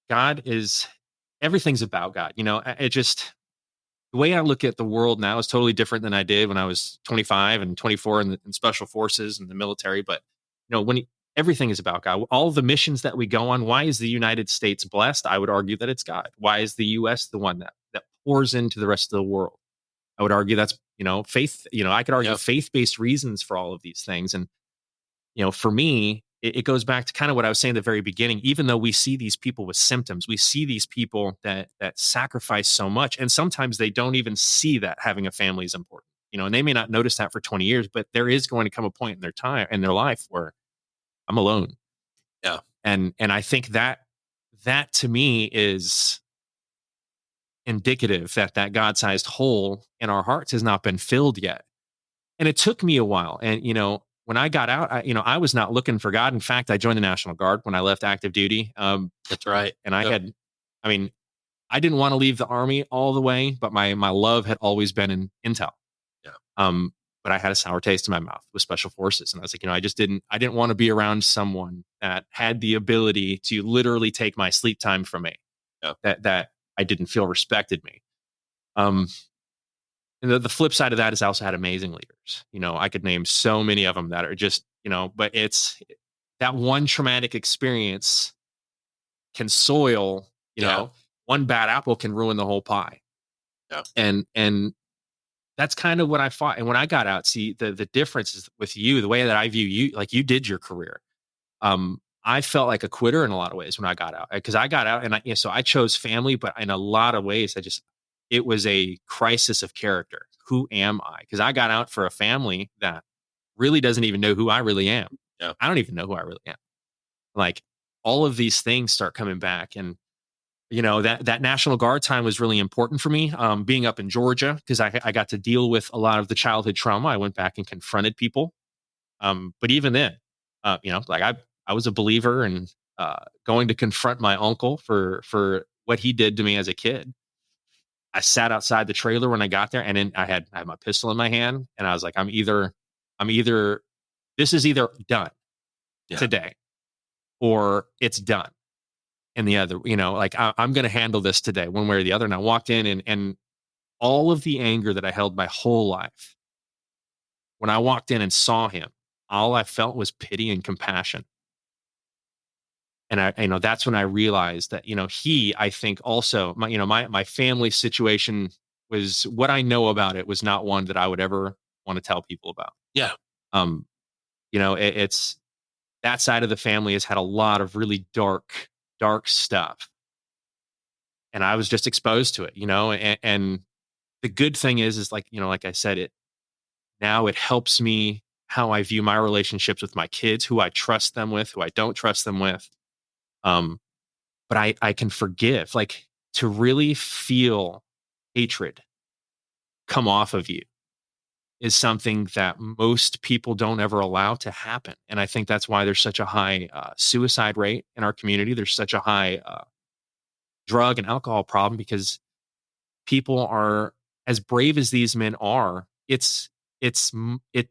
God is, everything's about God. It just, the way I look at the world now is totally different than I did when I was 25 and 24 in special forces and the military. But, everything is about God. All the missions that we go on, why is the United States blessed? I would argue that it's God. Why is the U.S. the one that pours into the rest of the world? I would argue that's, faith. I could argue faith-based reasons for all of these things. And, for me, it goes back to kind of what I was saying at the very beginning. Even though we see these people with symptoms, we see these people that sacrifice so much, and sometimes they don't even see that having a family is important. And they may not notice that for 20 years, but there is going to come a point in their life where I'm alone. Yeah. And I think that to me is indicative that God-sized hole in our hearts has not been filled yet. And it took me a while. And, when I got out, I was not looking for God. In fact, I joined the National Guard when I left active duty. That's right. And I didn't want to leave the Army all the way, but my love had always been in intel. Yeah. But I had a sour taste in my mouth with special forces. And I was like, I didn't want to be around someone that had the ability to literally take my sleep time from me. Yeah. That I didn't feel respected me. And the flip side of that is I also had amazing leaders. I could name so many of them that are just, but it's that one traumatic experience can soil, one bad apple can ruin the whole pie. Yeah. And that's kind of what I fought. And when I got out, see, the difference is with you, the way that I view you, like you did your career. I felt like a quitter in a lot of ways when I got out, because I got out and so I chose family, but in a lot of ways, it was a crisis of character. Who am I? Because I got out for a family that really doesn't even know who I really am. Yeah. I don't even know who I really am. Like, all of these things start coming back. And, that National Guard time was really important for me. Being up in Georgia, because I got to deal with a lot of the childhood trauma. I went back and confronted people. But even then, like I was a believer in going to confront my uncle for what he did to me as a kid. I sat outside the trailer when I got there, and then I had my pistol in my hand, and I was like, this is either done today or it's done. And the other, I'm going to handle this today one way or the other. And I walked in and all of the anger that I held my whole life, when I walked in and saw him, all I felt was pity and compassion. And that's when I realized that, I think also my family situation was, what I know about it was not one that I would ever want to tell people about. Yeah. It's that side of the family has had a lot of really dark stuff. And I was just exposed to it, and the good thing is like, like I said, now it helps me how I view my relationships with my kids, who I trust them with, who I don't trust them with. But I can forgive, like, to really feel hatred come off of you is something that most people don't ever allow to happen. And I think that's why there's such a high suicide rate in our community. There's such a high drug and alcohol problem, because people are, as brave as these men are, it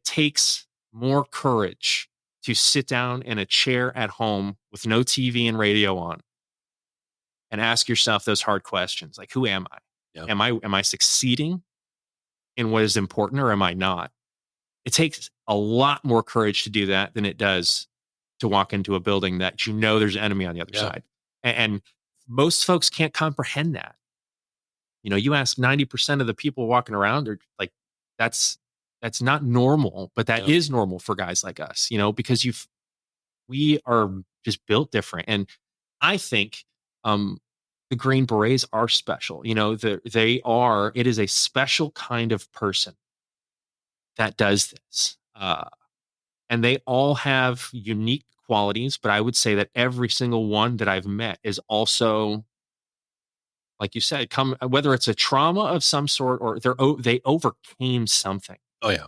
takes more courage to sit down in a chair at home with no TV and radio on and ask yourself those hard questions. Like, who am I? Yeah. Am I succeeding in what is important, or am I not? It takes a lot more courage to do that than it does to walk into a building that you know there's an enemy on the other side. And most folks can't comprehend that. You ask 90% of the people walking around, are like, that's not normal, but that is normal for guys like us, because we are just built different. And I think the Green Berets are special. It is a special kind of person that does this. And they all have unique qualities, but I would say that every single one that I've met is also, like you said, whether it's a trauma of some sort or they overcame something. Oh yeah.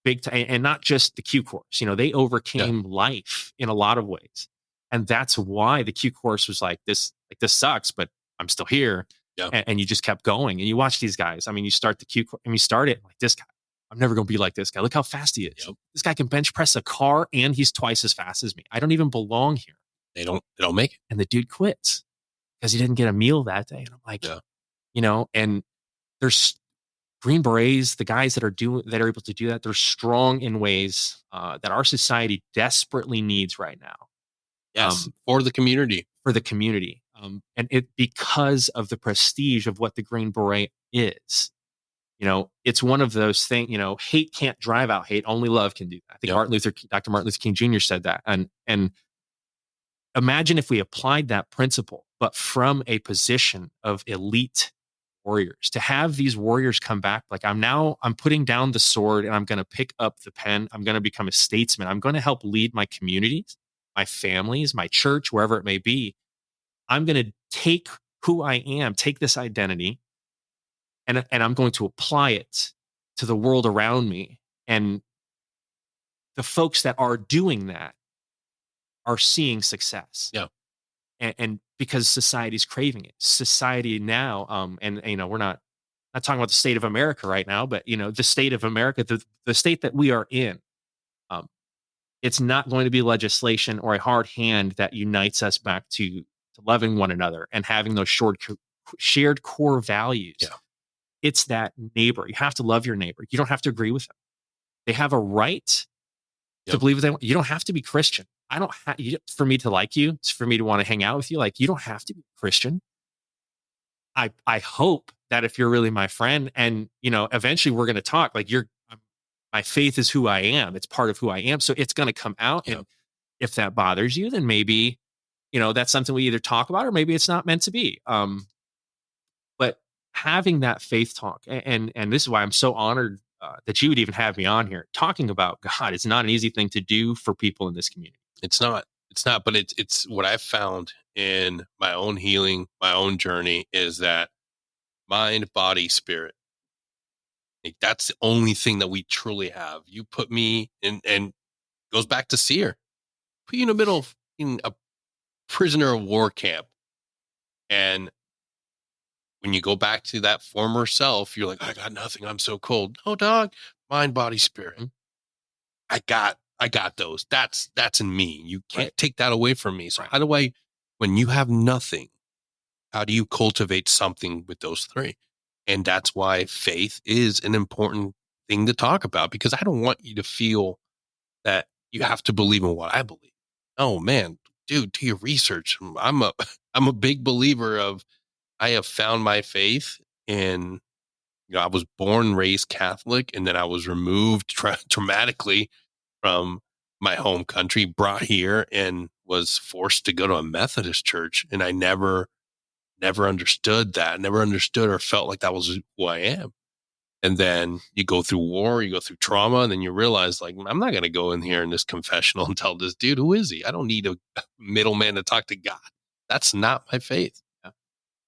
Big time, and not just the Q course. They overcame life in a lot of ways. And that's why the Q course was like this sucks, but I'm still here. Yeah. And you just kept going. And you watch these guys. I mean, you start the Q course and you start it like, this guy, I'm never going to be like this guy. Look how fast he is. Yep. This guy can bench press a car and he's twice as fast as me. I don't even belong here. They don't make it. And the dude quits because he didn't get a meal that day. And I'm like, and there's Green Berets, the guys that are able to do that, they're strong in ways that our society desperately needs right now. Yes, for the community. And it because of the prestige of what the Green Beret is. It's one of those things, hate can't drive out hate. Only love can do that. I think Dr. Martin Luther King Jr. said that. And imagine if we applied that principle, but from a position of elite warriors, to have these warriors come back. Like, I'm putting down the sword and I'm going to pick up the pen. I'm going to become a statesman. I'm going to help lead my communities, my families, my church, wherever it may be. I'm going to take who I am, take this identity, and I'm going to apply it to the world around me. And the folks that are doing that are seeing success. Yeah. And because society's craving it. Society now, we're not talking about the state of America right now, but the state of America, the state that we are in, it's not going to be legislation or a hard hand that unites us back to loving one another and having those shared core values. Yeah. It's that neighbor. You have to love your neighbor. You don't have to agree with them. They have a right to believe what they want. You don't have to be Christian. I don't have for me to like you. It's for me to want to hang out with you. Like, you don't have to be Christian. I hope that if you're really my friend and, eventually we're going to talk, like, my faith is who I am. It's part of who I am. So it's going to come out. Yeah. And if that bothers you, then maybe, that's something we either talk about or maybe it's not meant to be. But having that faith talk, and this is why I'm so honored that you would even have me on here talking about God. It's not an easy thing to do for people in this community. It's not, but it's what I've found in my own healing, my own journey, is that mind, body, spirit. Like, that's the only thing that we truly have. You put me in, and goes back to Seer, put you in the middle of in a prisoner of war camp. And when you go back to that former self, you're like, I got nothing. I'm so cold. No, dog, mind, body, spirit. I got those. That's in me. You can't take that away from me. So how do I, when you have nothing, how do you cultivate something with those three? And that's why faith is an important thing to talk about, because I don't want you to feel that you have to believe in what I believe. Oh man, dude, do your research. I'm a big believer of, I have found my faith in, I was born, raised Catholic, and then I was removed traumatically from my home country, brought here, and was forced to go to a Methodist church. And I never understood that, never understood or felt like that was who I am. And then you go through war, you go through trauma, and then you realize, like, I'm not going to go in here in this confessional and tell this dude, who is he? I don't need a middleman to talk to God. That's not my faith. Yeah.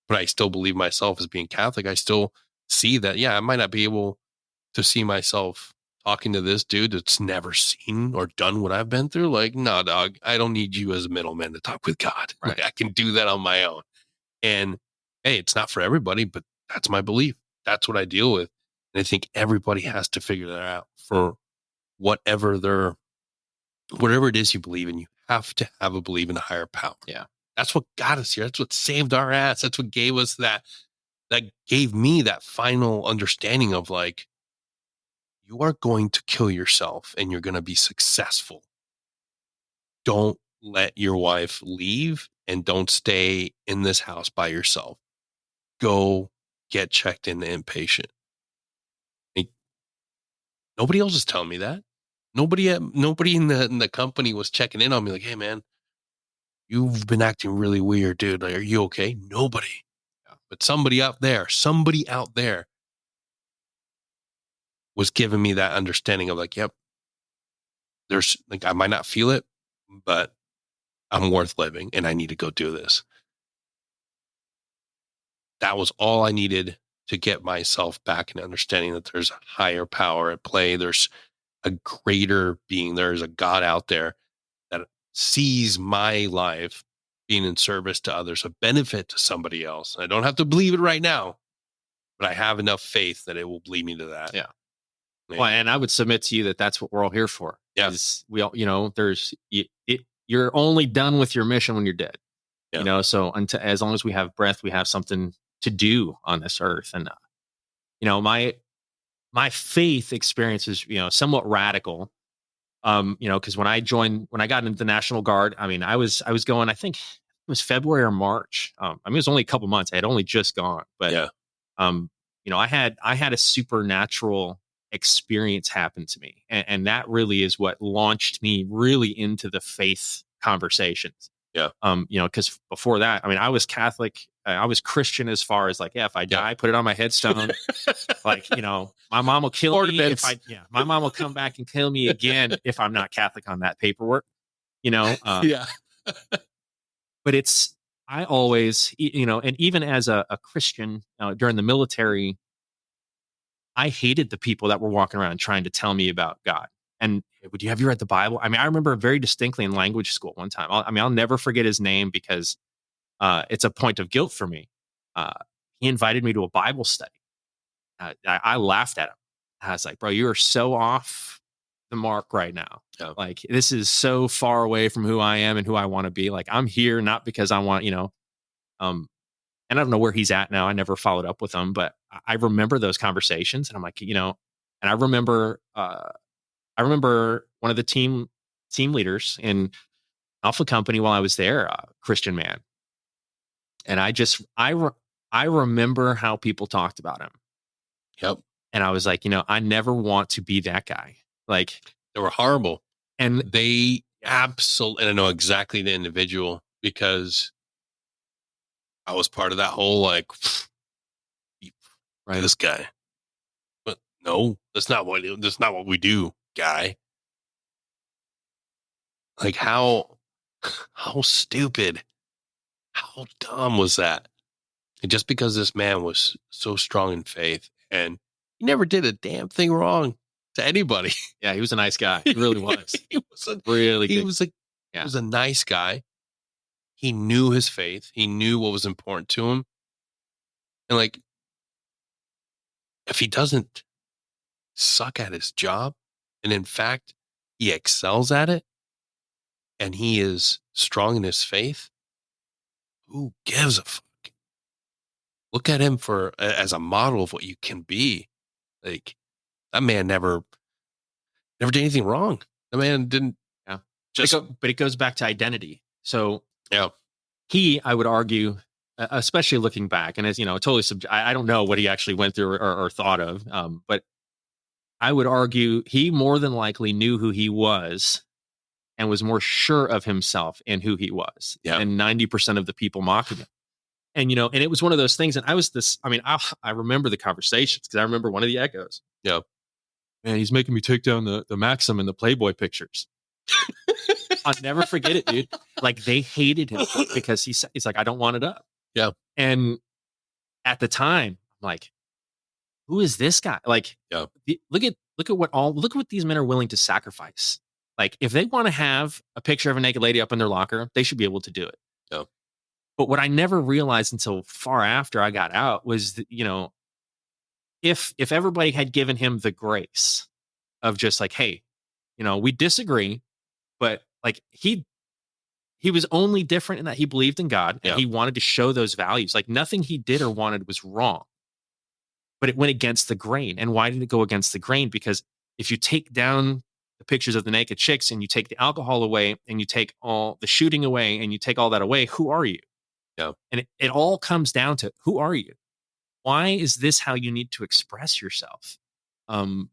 But I still believe myself as being Catholic. I still see that, I might not be able to see myself talking to this dude that's never seen or done what I've been through. Like, no, dog, I don't need you as a middleman to talk with God. Right. Like, I can do that on my own. And hey, it's not for everybody, but that's my belief. That's what I deal with. And I think everybody has to figure that out for whatever it is you believe in. You have to have a belief in a higher power. Yeah. That's what got us here. That's what saved our ass. That's what gave us that gave me that final understanding of like, you are going to kill yourself and you're going to be successful. Don't let your wife leave and don't stay in this house by yourself. Go get checked in the inpatient. Nobody else is telling me that. Nobody in the company was checking in on me like, hey man, you've been acting really weird, dude. Like, are you okay? Nobody. But somebody out there was giving me that understanding of like, yep, there's like, I might not feel it, but I'm worth living and I need to go do this. That was all I needed to get myself back in understanding that there's a higher power at play. There's a greater being. There's a God out there that sees my life being in service to others, a benefit to somebody else. I don't have to believe it right now, but I have enough faith that it will lead me to that. Yeah. Well, and I would submit to you that that's what we're all here for. Yeah. We all, you're only done with your mission when you're dead. Yeah. So as long as we have breath, we have something to do on this earth. And, my faith experience is, somewhat radical. Because when I got into the National Guard, I mean, I was going, I think it was February or March. I mean, it was only a couple months. I had only just gone, but, yeah. I had a supernatural experience happen to me. And that really is what launched me really into the faith conversations. Yeah. Because before that, I mean, I was Catholic. I was Christian as far as like, if I die, put it on my headstone. Like, my mom will kill me my mom will come back and kill me again if I'm not Catholic on that paperwork. Yeah. But I always, and even as a Christian during the military, I hated the people that were walking around trying to tell me about God. And have you read the Bible? I mean, I remember very distinctly in language school one time. I'll never forget his name because it's a point of guilt for me. He invited me to a Bible study. I laughed at him. I was like, bro, you are so off the mark right now. Yeah. Like, this is so far away from who I am and who I want to be. Like, I'm here not because I want, and I don't know where he's at now. I never followed up with him, but I remember those conversations and I'm like, and I remember one of the team leaders in Alpha Company while I was there, Christian man. And I remember how people talked about him. Yep. And I was like, I never want to be that guy. Like, they were horrible. And they absolutely, and I know exactly the individual because I was part of that whole like, right, this guy. But no, that's not what we do, guy. Like how stupid, how dumb was that? And just because this man was so strong in faith and he never did a damn thing wrong to anybody. Yeah, he was a nice guy. He really was. He was a nice guy. He knew his faith. He knew what was important to him. And like, if he doesn't suck at his job, and in fact, he excels at it, and he is strong in his faith, who gives a fuck? Look at him as a model of what you can be. Like, that man never did anything wrong. The man didn't. Yeah. But it goes back to identity. So yeah, I would argue, especially looking back, and as totally I don't know what he actually went through or thought of, but I would argue he more than likely knew who he was and was more sure of himself and who he was. Yeah. And 90% of the people mocking him. And, and it was one of those things. And I remember the conversations because I remember one of the echoes. Yeah. Man, he's making me take down the Maxim and the Playboy pictures. I'll never forget it, dude. Like, they hated him because he's like, I don't want it up. Yeah. And at the time, I'm like, who is this guy? Like, yeah. Look at what these men are willing to sacrifice. Like, if they want to have a picture of a naked lady up in their locker, they should be able to do it. Yeah. But what I never realized until far after I got out was that, if everybody had given him the grace of just like, hey, we disagree, but like he was only different in that he believed in God and Yeah. he wanted to show those values. Like nothing he did or wanted was wrong, but it went against the grain. And why did it go against the grain? Because if you take down the pictures of the naked chicks and you take the alcohol away and you take all the shooting away and you take all that away, who are you? Yeah. And it all comes down to, who are you? Why is this how you need to express yourself? And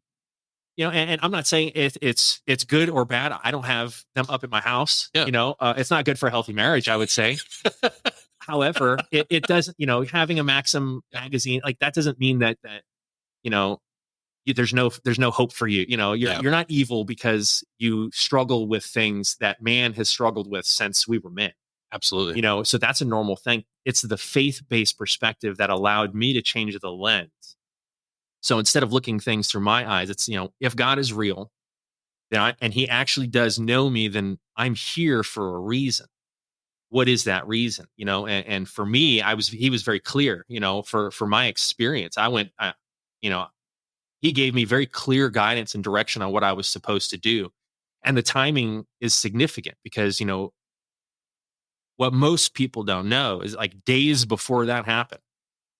I'm not saying it's good or bad. I don't have them up at my house. Yeah. It's not good for a healthy marriage, I would say. However, it doesn't, having a Maxim magazine, like that doesn't mean that there's no hope for you. You're not evil because you struggle with things that man has struggled with since we were men. Absolutely. So that's a normal thing. It's the faith-based perspective that allowed me to change the lens. So instead of looking things through my eyes, it's, if God is real, and he actually does know me, then I'm here for a reason. What is that reason? And for me, he was very clear, for my experience. He gave me very clear guidance and direction on what I was supposed to do. And the timing is significant because, what most people don't know is like days before that happened.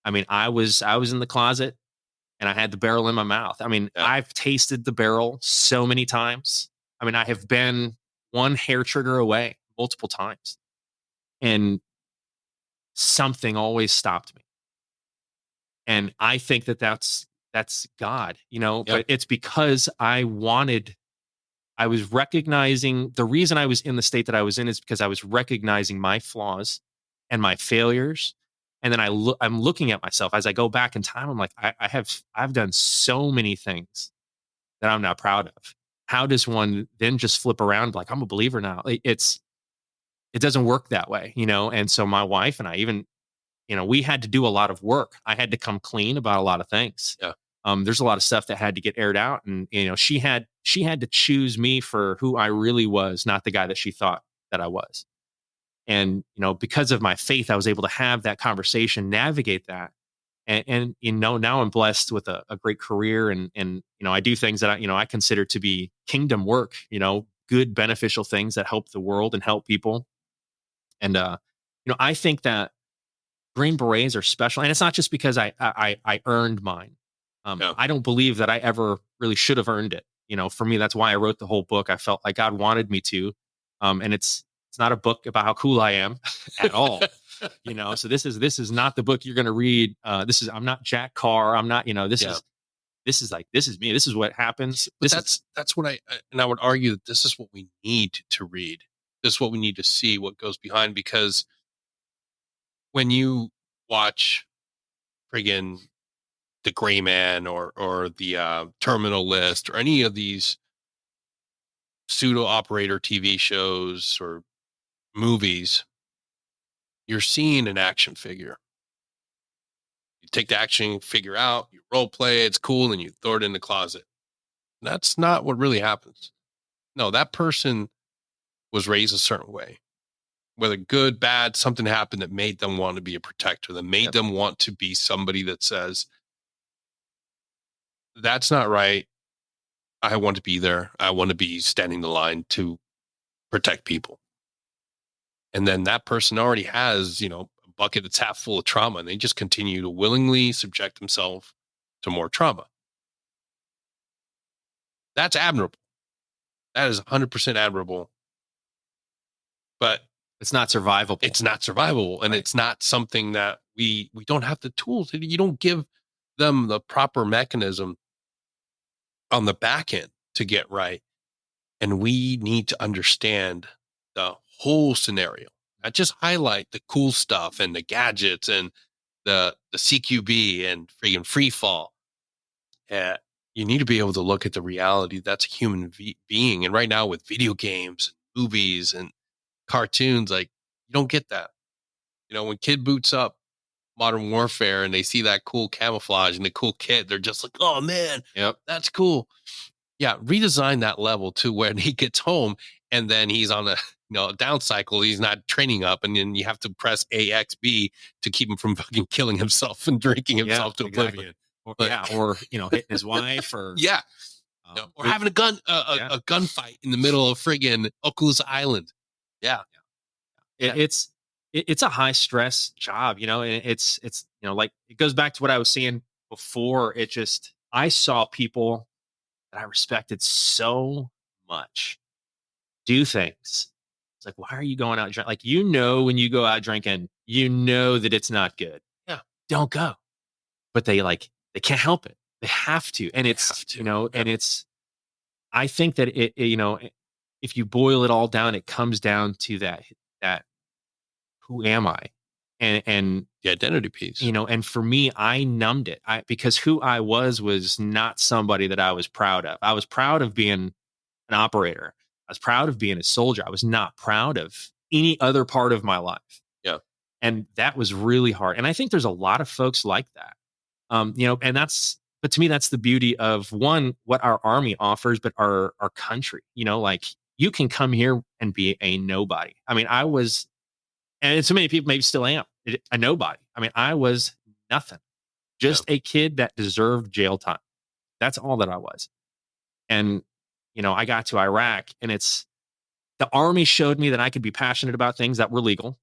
I mean, I was in the closet and I had the barrel in my mouth. I mean, I've tasted the barrel so many times. I mean, I have been one hair trigger away multiple times. And something always stopped me. And I think that's God, but it's because I was recognizing the reason I was in the state that I was in is because I was recognizing my flaws and my failures. And then I'm looking at myself as I go back in time. I'm like, I've done so many things that I'm not proud of. How does one then just flip around like I'm a believer now? It doesn't work that way, And so my wife and I even, we had to do a lot of work. I had to come clean about a lot of things. Yeah. There's a lot of stuff that had to get aired out, and she had to choose me for who I really was, not the guy that she thought that I was. And because of my faith, I was able to have that conversation, navigate that, and now I'm blessed with a great career, and I do things that I consider to be kingdom work, good beneficial things that help the world and help people. And I think that Green Berets are special, and it's not just because I earned mine. I don't believe that I ever really should have earned it. For me, that's why I wrote the whole book. I felt like God wanted me to, and it's not a book about how cool I am at all. So this is not the book you're going to read. I'm not Jack Carr. I'm not. This is me. This is what happens. But that's what I would argue that this is what we need to read. This is what we need to see what goes behind, because when you watch friggin' The Gray Man or the Terminal List or any of these pseudo operator TV shows or movies, you're seeing an action figure. You take the action figure out, you role play, it's cool, and you throw it in the closet. That's not what really happens. No, that person was raised a certain way. Whether good, bad, something happened that made them want to be a protector, that made them want to be somebody that says, that's not right. I want to be there. I want to be standing the line to protect people. And then that person already has, a bucket that's half full of trauma, and they just continue to willingly subject themselves to more trauma. That's admirable. That is 100% admirable. But it's not survivable. It's not survivable. And it's not something that we don't have the tools. You don't give them the proper mechanism on the back end to get right. And we need to understand the whole scenario, not just highlight the cool stuff and the gadgets and the CQB and freaking free fall. You need to be able to look at the reality that's a human being. And right now with video games, movies, and cartoons, like, you don't get that. When kid boots up Modern Warfare and they see that cool camouflage and the cool kit, they're just like, oh man, that's cool. Yeah, redesign that level to when he gets home and then he's on a down cycle. He's not training up, and then you have to press AXB to keep him from fucking killing himself and drinking himself to oblivion. or But yeah, or hitting his wife, or yeah, or having a yeah. a gunfight in the middle of friggin' Oculus Island. Yeah, It, it's it's a high stress job, and it's like it goes back to what I was saying before. It just I saw people that I respected so much do things. It's like, why are you going out like when you go out drinking, that it's not good. yeah, Don't go. But they can't help it. They have to. And it's have to. and it's I think that if you boil it all down, it comes down to that who am I? And The identity piece. and for me, I numbed it. Because who I was not somebody that I was proud of. I was proud of being an operator. I was proud of being a soldier. I was not proud of any other part of my life. Yeah, And that was really hard. And I think there's a lot of folks like that. And but to me, that's the beauty of one, what our army offers, but our country, like you can come here and be a nobody. I mean, and so many people maybe still am a nobody. I mean, I was nothing, just a kid that deserved jail time. That's all that I was. And, I got to Iraq, and the army showed me that I could be passionate about things that were legal,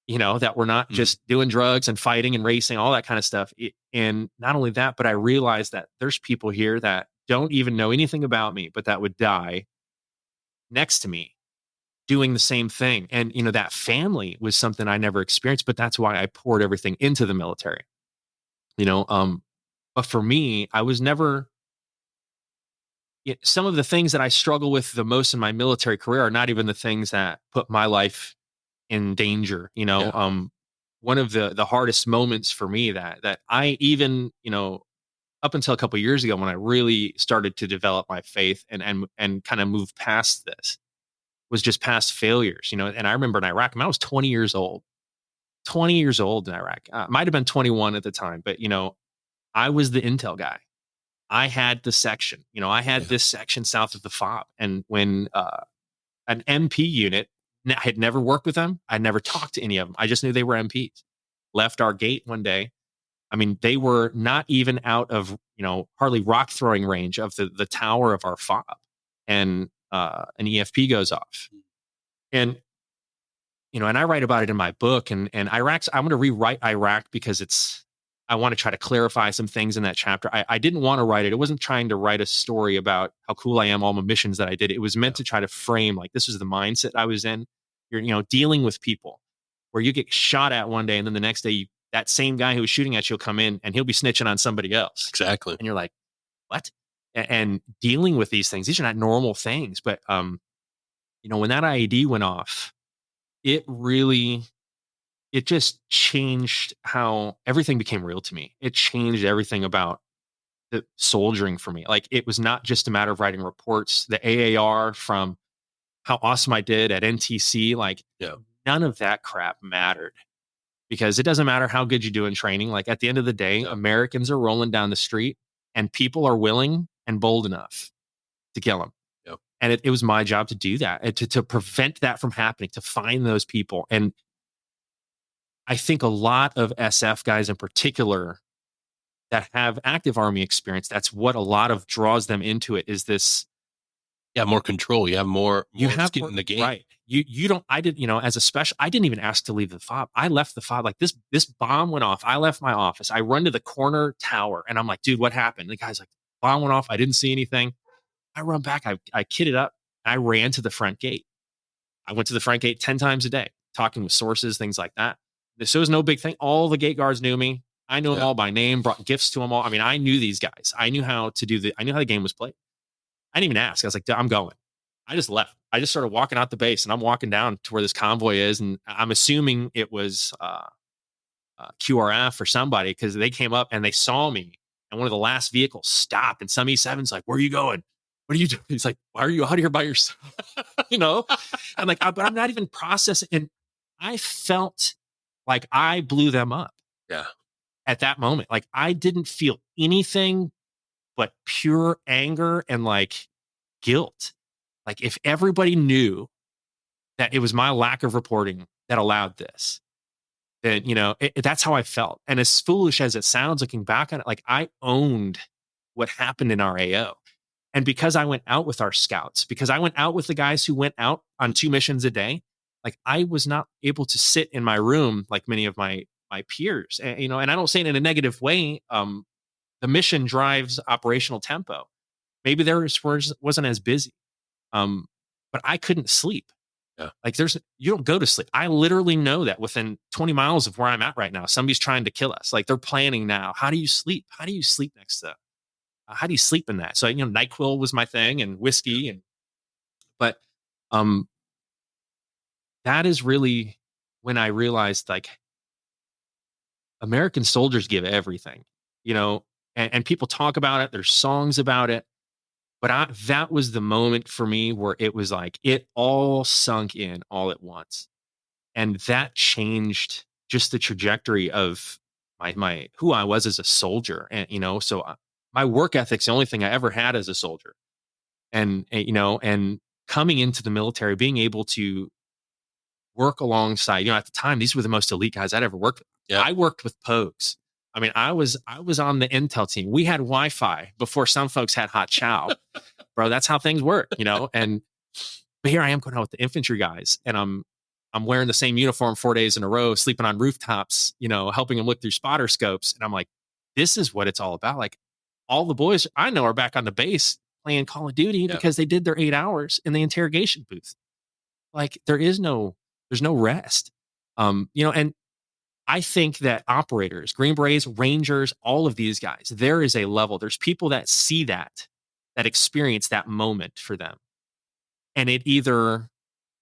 that were not just doing drugs and fighting and racing, all that kind of stuff. And not only that, but I realized that there's people here that don't even know anything about me, but that would die next to me doing the same thing. And, that family was something I never experienced, but that's why I poured everything into the military, but for me, I was never, some of the things that I struggle with the most in my military career are not even the things that put my life in danger. Yeah. One of the hardest moments for me that I even, up until a couple of years ago, when I really started to develop my faith and kind of move past this, was just past failures. And I remember in Iraq, I was 20 years old. 20 years old in Iraq. Might have been 21 at the time, but I was the intel guy. I had the section. I had this section south of the FOB, and when an MP unit, I had never worked with them, I never talked to any of them. I just knew they were MPs. Left our gate one day. I mean, they were not even out of hardly rock throwing range of the tower of our FOB, and an EFP goes off, and and I write about it in my book. And Iraq's, I'm going to rewrite Iraq because I want to try to clarify some things in that chapter. I didn't want to write it. It wasn't trying to write a story about how cool I am, all my missions that I did. It was meant to try to frame, like, this was the mindset I was in. You're, dealing with people where you get shot at one day, and then the next day, that same guy who was shooting at you will come in and he'll be snitching on somebody else. Exactly. And you're like, what? And dealing with these things, these are not normal things. But, when that IED went off, it just changed how everything became real to me. It changed everything about the soldiering for me. Like, it was not just a matter of writing reports, the AAR from how awesome I did at NTC, like, none of that crap mattered, because it doesn't matter how good you do in training. Like, at the end of the day, Americans are rolling down the street and people are willing and bold enough to kill them. And it was my job to do that, to prevent that from happening, to find those people. And I think a lot of SF guys in particular that have active army experience, that's what a lot of draws them into it, is this. Yeah, more control. You have more skin in the game. Right. You don't, I did, as a special, I didn't even ask to leave the FOB. I left the FOB. Like, this bomb went off. I left my office. I run to the corner tower and I'm like, dude, what happened? And the guy's like, bomb went off. I didn't see anything. I run back. I kitted up. I ran to the front gate. I went to the front gate 10 times a day, talking with sources, things like that. So it was no big thing. All the gate guards knew me. I knew them all by name, brought gifts to them all. I mean, I knew these guys. I knew how to I knew how the game was played. I didn't even ask. I was like, I'm going. I just left. I just started walking out the base, and I'm walking down to where this convoy is. And I'm assuming it was QRF or somebody, because they came up and they saw me, and one of the last vehicles stopped, and some E7's like, where are you going? What are you doing? He's like, why are you out here by yourself? I'm like, but I'm not even processing. And I felt like I blew them up. Yeah. At that moment, like, I didn't feel anything but pure anger and like guilt. Like, if everybody knew that it was my lack of reporting that allowed this, then, that's how I felt. And as foolish as it sounds, looking back on it, like I owned what happened in our AO. And because I went out with our scouts, because I went out with the guys who went out on 2 missions a day, like I was not able to sit in my room like many of my peers. And I don't say it in a negative way. The mission drives operational tempo. Maybe theirs wasn't as busy. But I couldn't sleep. Yeah. Like you don't go to sleep. I literally know that within 20 miles of where I'm at right now, somebody's trying to kill us. Like they're planning now. How do you sleep? How do you sleep next to how do you sleep in that? So, NyQuil was my thing and whiskey but um that is really when I realized like American soldiers give everything, and people talk about it. There's songs about it, but that was the moment for me where it was like it all sunk in all at once, and that changed just the trajectory of my who I was as a soldier, and so my work ethic's the only thing I ever had as a soldier, and coming into the military, being able to work alongside, at the time, these were the most elite guys I'd ever worked with. Yeah. I worked with Pogues. I mean, I was on the intel team. We had Wi-Fi before some folks had hot chow. Bro, that's how things work, and but here I am going out with the infantry guys, and I'm wearing the same uniform 4 days in a row, sleeping on rooftops, helping them look through spotter scopes. And I'm like, this is what it's all about. Like all the boys I know are back on the base playing Call of Duty because they did their 8 hours in the interrogation booth. Like there's no rest. And I think that operators, Green Berets, Rangers, all of these guys, there is a level. There's people that see that experience that moment for them. And it either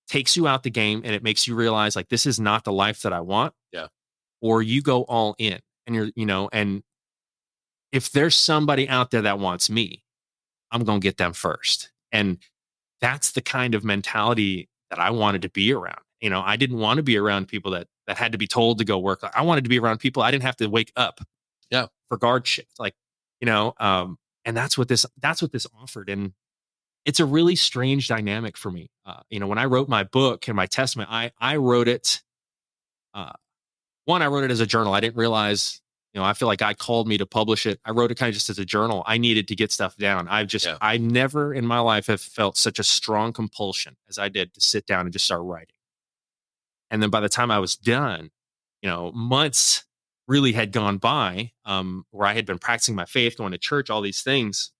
takes you out the game and it makes you realize like this is not the life that I want. Yeah. Or you go all in and and if there's somebody out there that wants me, I'm going to get them first. And that's the kind of mentality that I wanted to be around. I didn't want to be around people that had to be told to go work. I wanted to be around people I didn't have to wake up. Yeah. For guard shift. Like, and that's what this offered. And it's a really strange dynamic for me. When I wrote my book and my testament, I wrote it. I wrote it as a journal. I didn't realize, I feel like God called me to publish it. I wrote it kind of just as a journal. I needed to get stuff down. I never in my life have felt such a strong compulsion as I did to sit down and just start writing. And then by the time I was done, months really had gone by, where I had been practicing my faith, going to church, all these things.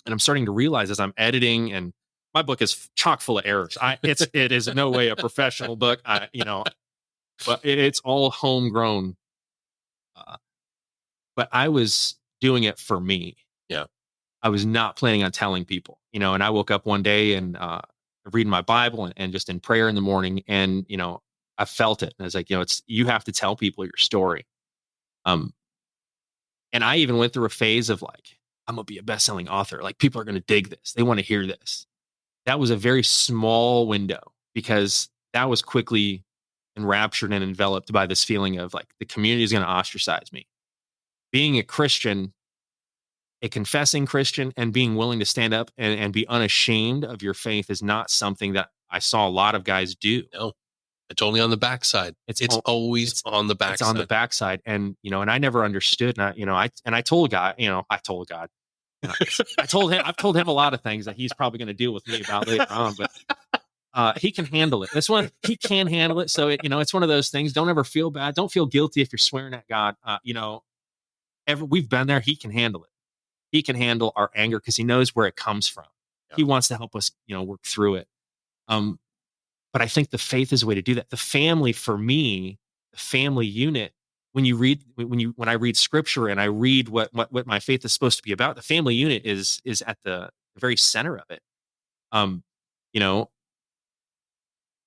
And I'm starting to realize as I'm editing, and my book is chock full of errors. It is in no way a professional book, but it's all homegrown. But I was doing it for me. Yeah. I was not planning on telling people, and I woke up one day and reading my Bible and just in prayer in the morning. And, I felt it. And I was like, you have to tell people your story. And I even went through a phase of like, I'm going to be a best-selling author. Like people are going to dig this. They want to hear this. That was a very small window because that was quickly enraptured and enveloped by this feeling of like the community is going to ostracize me. Being a Christian, a confessing Christian, and being willing to stand up and be unashamed of your faith is not something that I saw a lot of guys do. No, it's only on the backside. It's always on the backside. It's on the backside. And, and I never understood. And I told God, I told God, I've told him a lot of things that he's probably going to deal with me about later on, but he can handle it. He can handle it. So it's one of those things. Don't ever feel bad. Don't feel guilty if you're swearing at God. We've been there. He can handle it. He can handle our anger because he knows where it comes from. Yeah. He wants to help us, work through it. But I think the faith is a way to do that. The family, for me, the family unit, when I read scripture and I read what my faith is supposed to be about, the family unit is at the very center of it.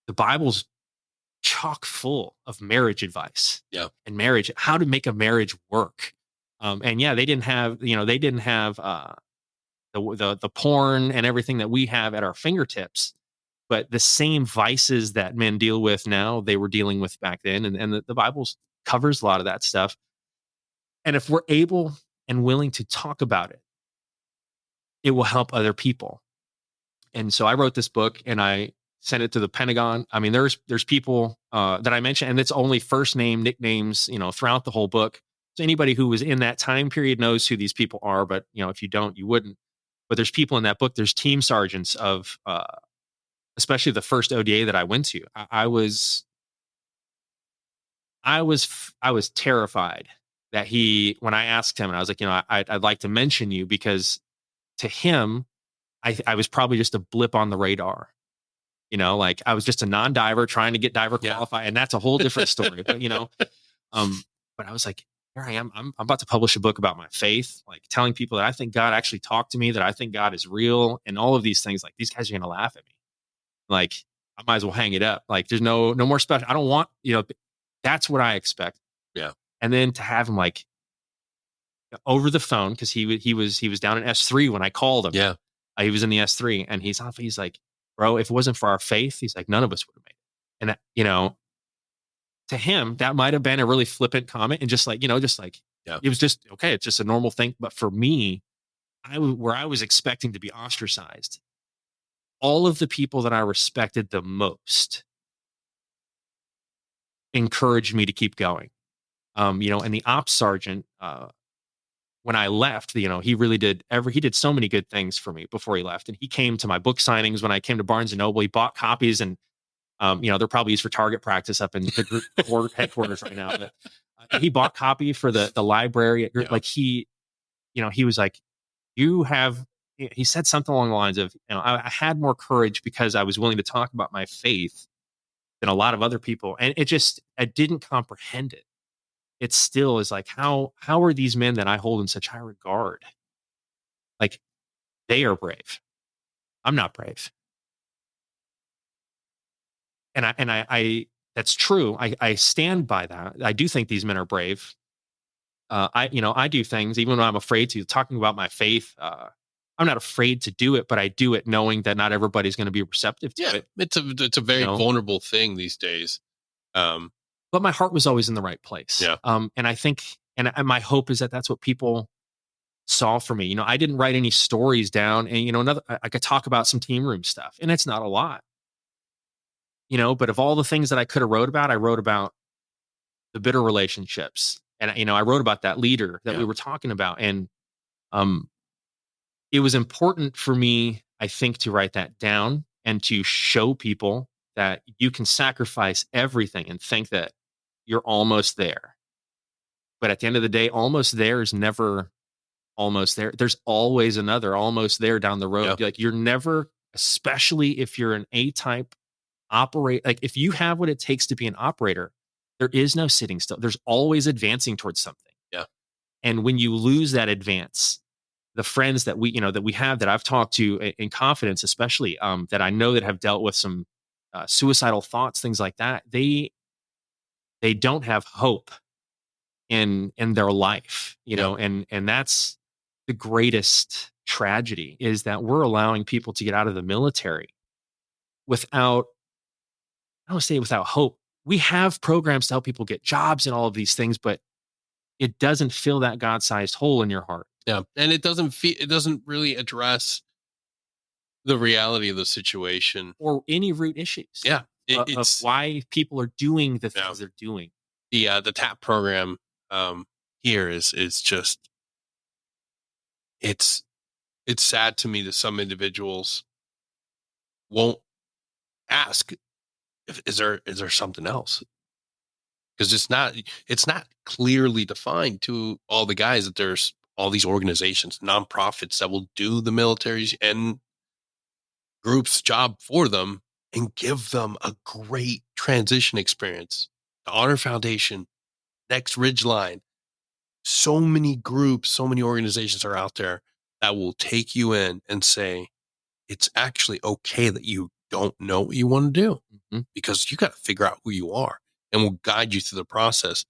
The Bible's chock full of marriage advice. Yeah. And marriage, how to make a marriage work. And yeah, they didn't have the porn and everything that we have at our fingertips. But the same vices that men deal with now, they were dealing with back then. And the Bible covers a lot of that stuff. And if we're able and willing to talk about it, it will help other people. And so I wrote this book and I sent it to the Pentagon. I mean, there's people that I mentioned, and it's only first name, nicknames, throughout the whole book. So anybody who was in that time period knows who these people are, but if you don't, you wouldn't. But there's people in that book. There's team sergeants of, especially the first ODA that I went to. I was terrified that when I asked him, and I was like, I'd like to mention you, because to him, I was probably just a blip on the radar. Like I was just a non-diver trying to get diver qualified, and that's a whole different story. But but I was like, here I am. I'm about to publish a book about my faith, like telling people that I think God actually talked to me, that I think God is real, and all of these things. Like, these guys are gonna laugh at me. Like, I might as well hang it up. Like, there's no more special. I don't want, that's what I expect. Yeah. And then to have him like over the phone, because he was down in S3 when I called him. Yeah. He was in the S3, and he's like, bro, if it wasn't for our faith, he's like, none of us would have made it. And to him, that might have been a really flippant comment, and just like, it was just okay. It's just a normal thing. But for me, where I was expecting to be ostracized, all of the people that I respected the most encouraged me to keep going. And the ops sergeant, when I left, he really did he did so many good things for me before he left. And he came to my book signings when I came to Barnes and Noble. He bought copies, and they're probably used for target practice up in the group headquarters right now. But he bought copy for the library at group. Like he was like, he said something along the lines of, I had more courage because I was willing to talk about my faith than a lot of other people. And I didn't comprehend it. It still is like, how are these men that I hold in such high regard? Like, they are brave. I'm not brave. And I that's true. I stand by that. I do think these men are brave. I do things even when I'm afraid to. Talking about my faith, I'm not afraid to do it, but I do it knowing that not everybody's going to be receptive to it. It's a very vulnerable thing these days. But my heart was always in the right place. Yeah. And I think, and my hope is that that's what people saw for me. I didn't write any stories down, and I could talk about some team room stuff, and it's not a lot. But of all the things that I could have wrote about, I wrote about the bitter relationships, and I wrote about that leader that we were talking about, and it was important for me, I think, to write that down and to show people that you can sacrifice everything and think that you're almost there. But at the end of the day, almost there is never almost there. There's always another almost there down the road. Like, you're never, especially if you're an A-type operator, like if you have what it takes to be an operator, there is no sitting still. There's always advancing towards something. Yeah. And when you lose that advance, the friends that we have, that I've talked to in confidence, especially that I know that have dealt with some suicidal thoughts, things like that, they don't have hope in their life, and that's the greatest tragedy, is that we're allowing people to get out of the military without, I don't say without hope. We have programs to help people get jobs and all of these things, but it doesn't fill that God-sized hole in your heart. Yeah. And it doesn't really address the reality of the situation or any root issues. Yeah. Of why people are doing the things they're doing. The TAP program here is just, it's sad to me that some individuals won't ask, is there something else? Because it's not clearly defined to all the guys that there's all these organizations, nonprofits that will do the military's and group's job for them and give them a great transition experience. The Honor Foundation, Next Ridgeline, so many groups, so many organizations are out there that will take you in and say, it's actually okay that you don't know what you want to do, because you got to figure out who you are, and will guide you through the process.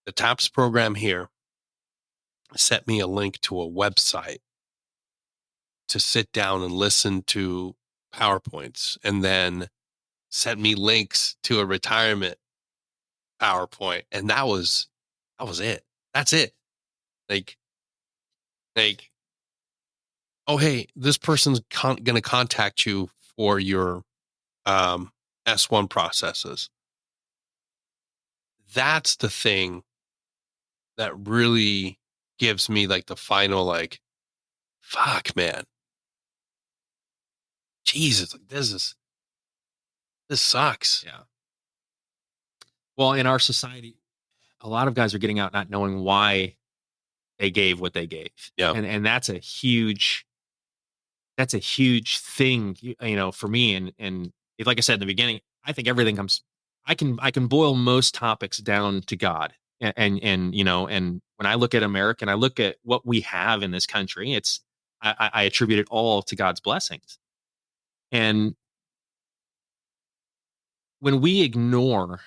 The TAPS program here sent me a link to a website to sit down and listen to PowerPoints, and then sent me links to a retirement PowerPoint. And that was it. That's it. Like, oh, hey, this person's going to contact you for your um, S1 processes. That's the thing that really gives me like the final, like, fuck, man. Jesus, like this sucks. Yeah. Well, in our society, a lot of guys are getting out not knowing why they gave what they gave. Yeah. And that's a huge thing, for me. And like I said in the beginning, I think everything comes, I can boil most topics down to God. And when I look at America and I look at what we have in this country, I attribute it all to God's blessings. And when we ignore,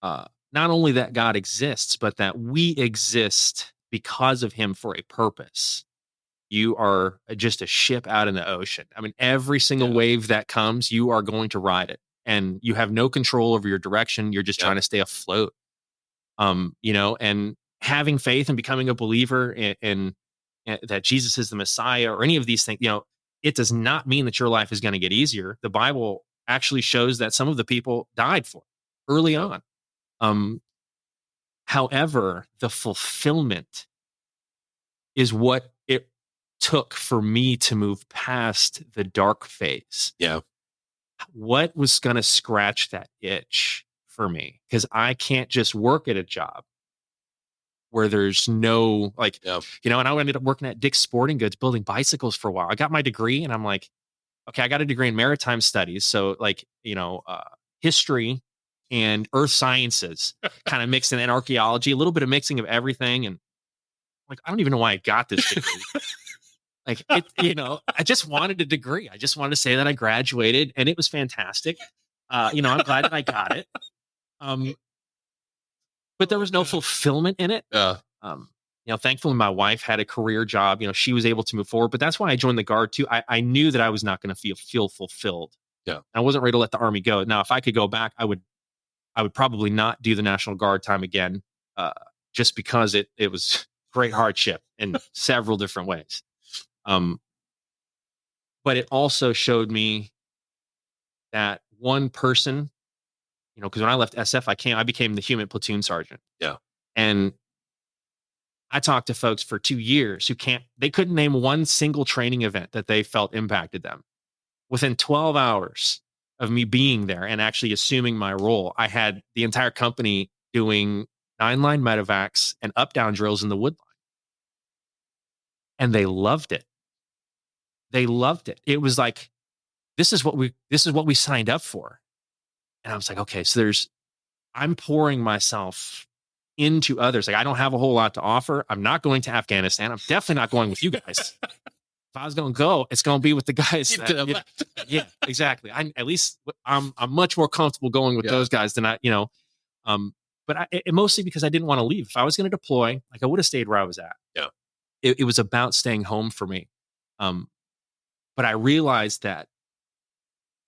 not only that God exists, but that we exist because of him for a purpose, you are just a ship out in the ocean. I mean, every single Yeah. wave that comes, you are going to ride it, and you have no control over your direction. You're just Yeah. trying to stay afloat. And having faith and becoming a believer in that Jesus is the Messiah or any of these things, it does not mean that your life is going to get easier. The Bible actually shows that some of the people died for it early on. However, the fulfillment is what it took for me to move past the dark phase. Yeah. What was going to scratch that itch for me? Because I can't just work at a job where there's no, like, Yeah. and I ended up working at Dick's Sporting Goods building bicycles for a while. I got my degree and I'm like, okay, I got a degree in maritime studies. So, like, history and earth sciences kind of mixed in, and archaeology, a little bit of mixing of everything. And like, I don't even know why I got this degree. Like, I just wanted a degree. I just wanted to say that I graduated, and it was fantastic. I'm glad that I got it. But there was no fulfillment in it. Yeah. Thankfully my wife had a career job. She was able to move forward, but that's why I joined the Guard too. I knew that I was not going to feel fulfilled. Yeah. I wasn't ready to let the Army go. Now, if I could go back, I would probably not do the National Guard time again, just because it was great hardship in several different ways. But it also showed me that one person, because when I left SF, I became the human platoon sergeant. Yeah. And I talked to folks for 2 years they couldn't name one single training event that they felt impacted them. Within 12 hours of me being there and actually assuming my role, I had the entire company doing 9-line medevacs and up down drills in the wood line. And they loved it. They loved it. It was like, this is what we signed up for. And I was like, okay, so I'm pouring myself into others. Like, I don't have a whole lot to offer. I'm not going to Afghanistan. I'm definitely not going with you guys. If I was going to go, it's going to be with the guys. Yeah, exactly. I'm much more comfortable going with those guys than but mostly because I didn't want to leave. If I was going to deploy, like, I would have stayed where I was at. Yeah. It was about staying home for me. But I realized that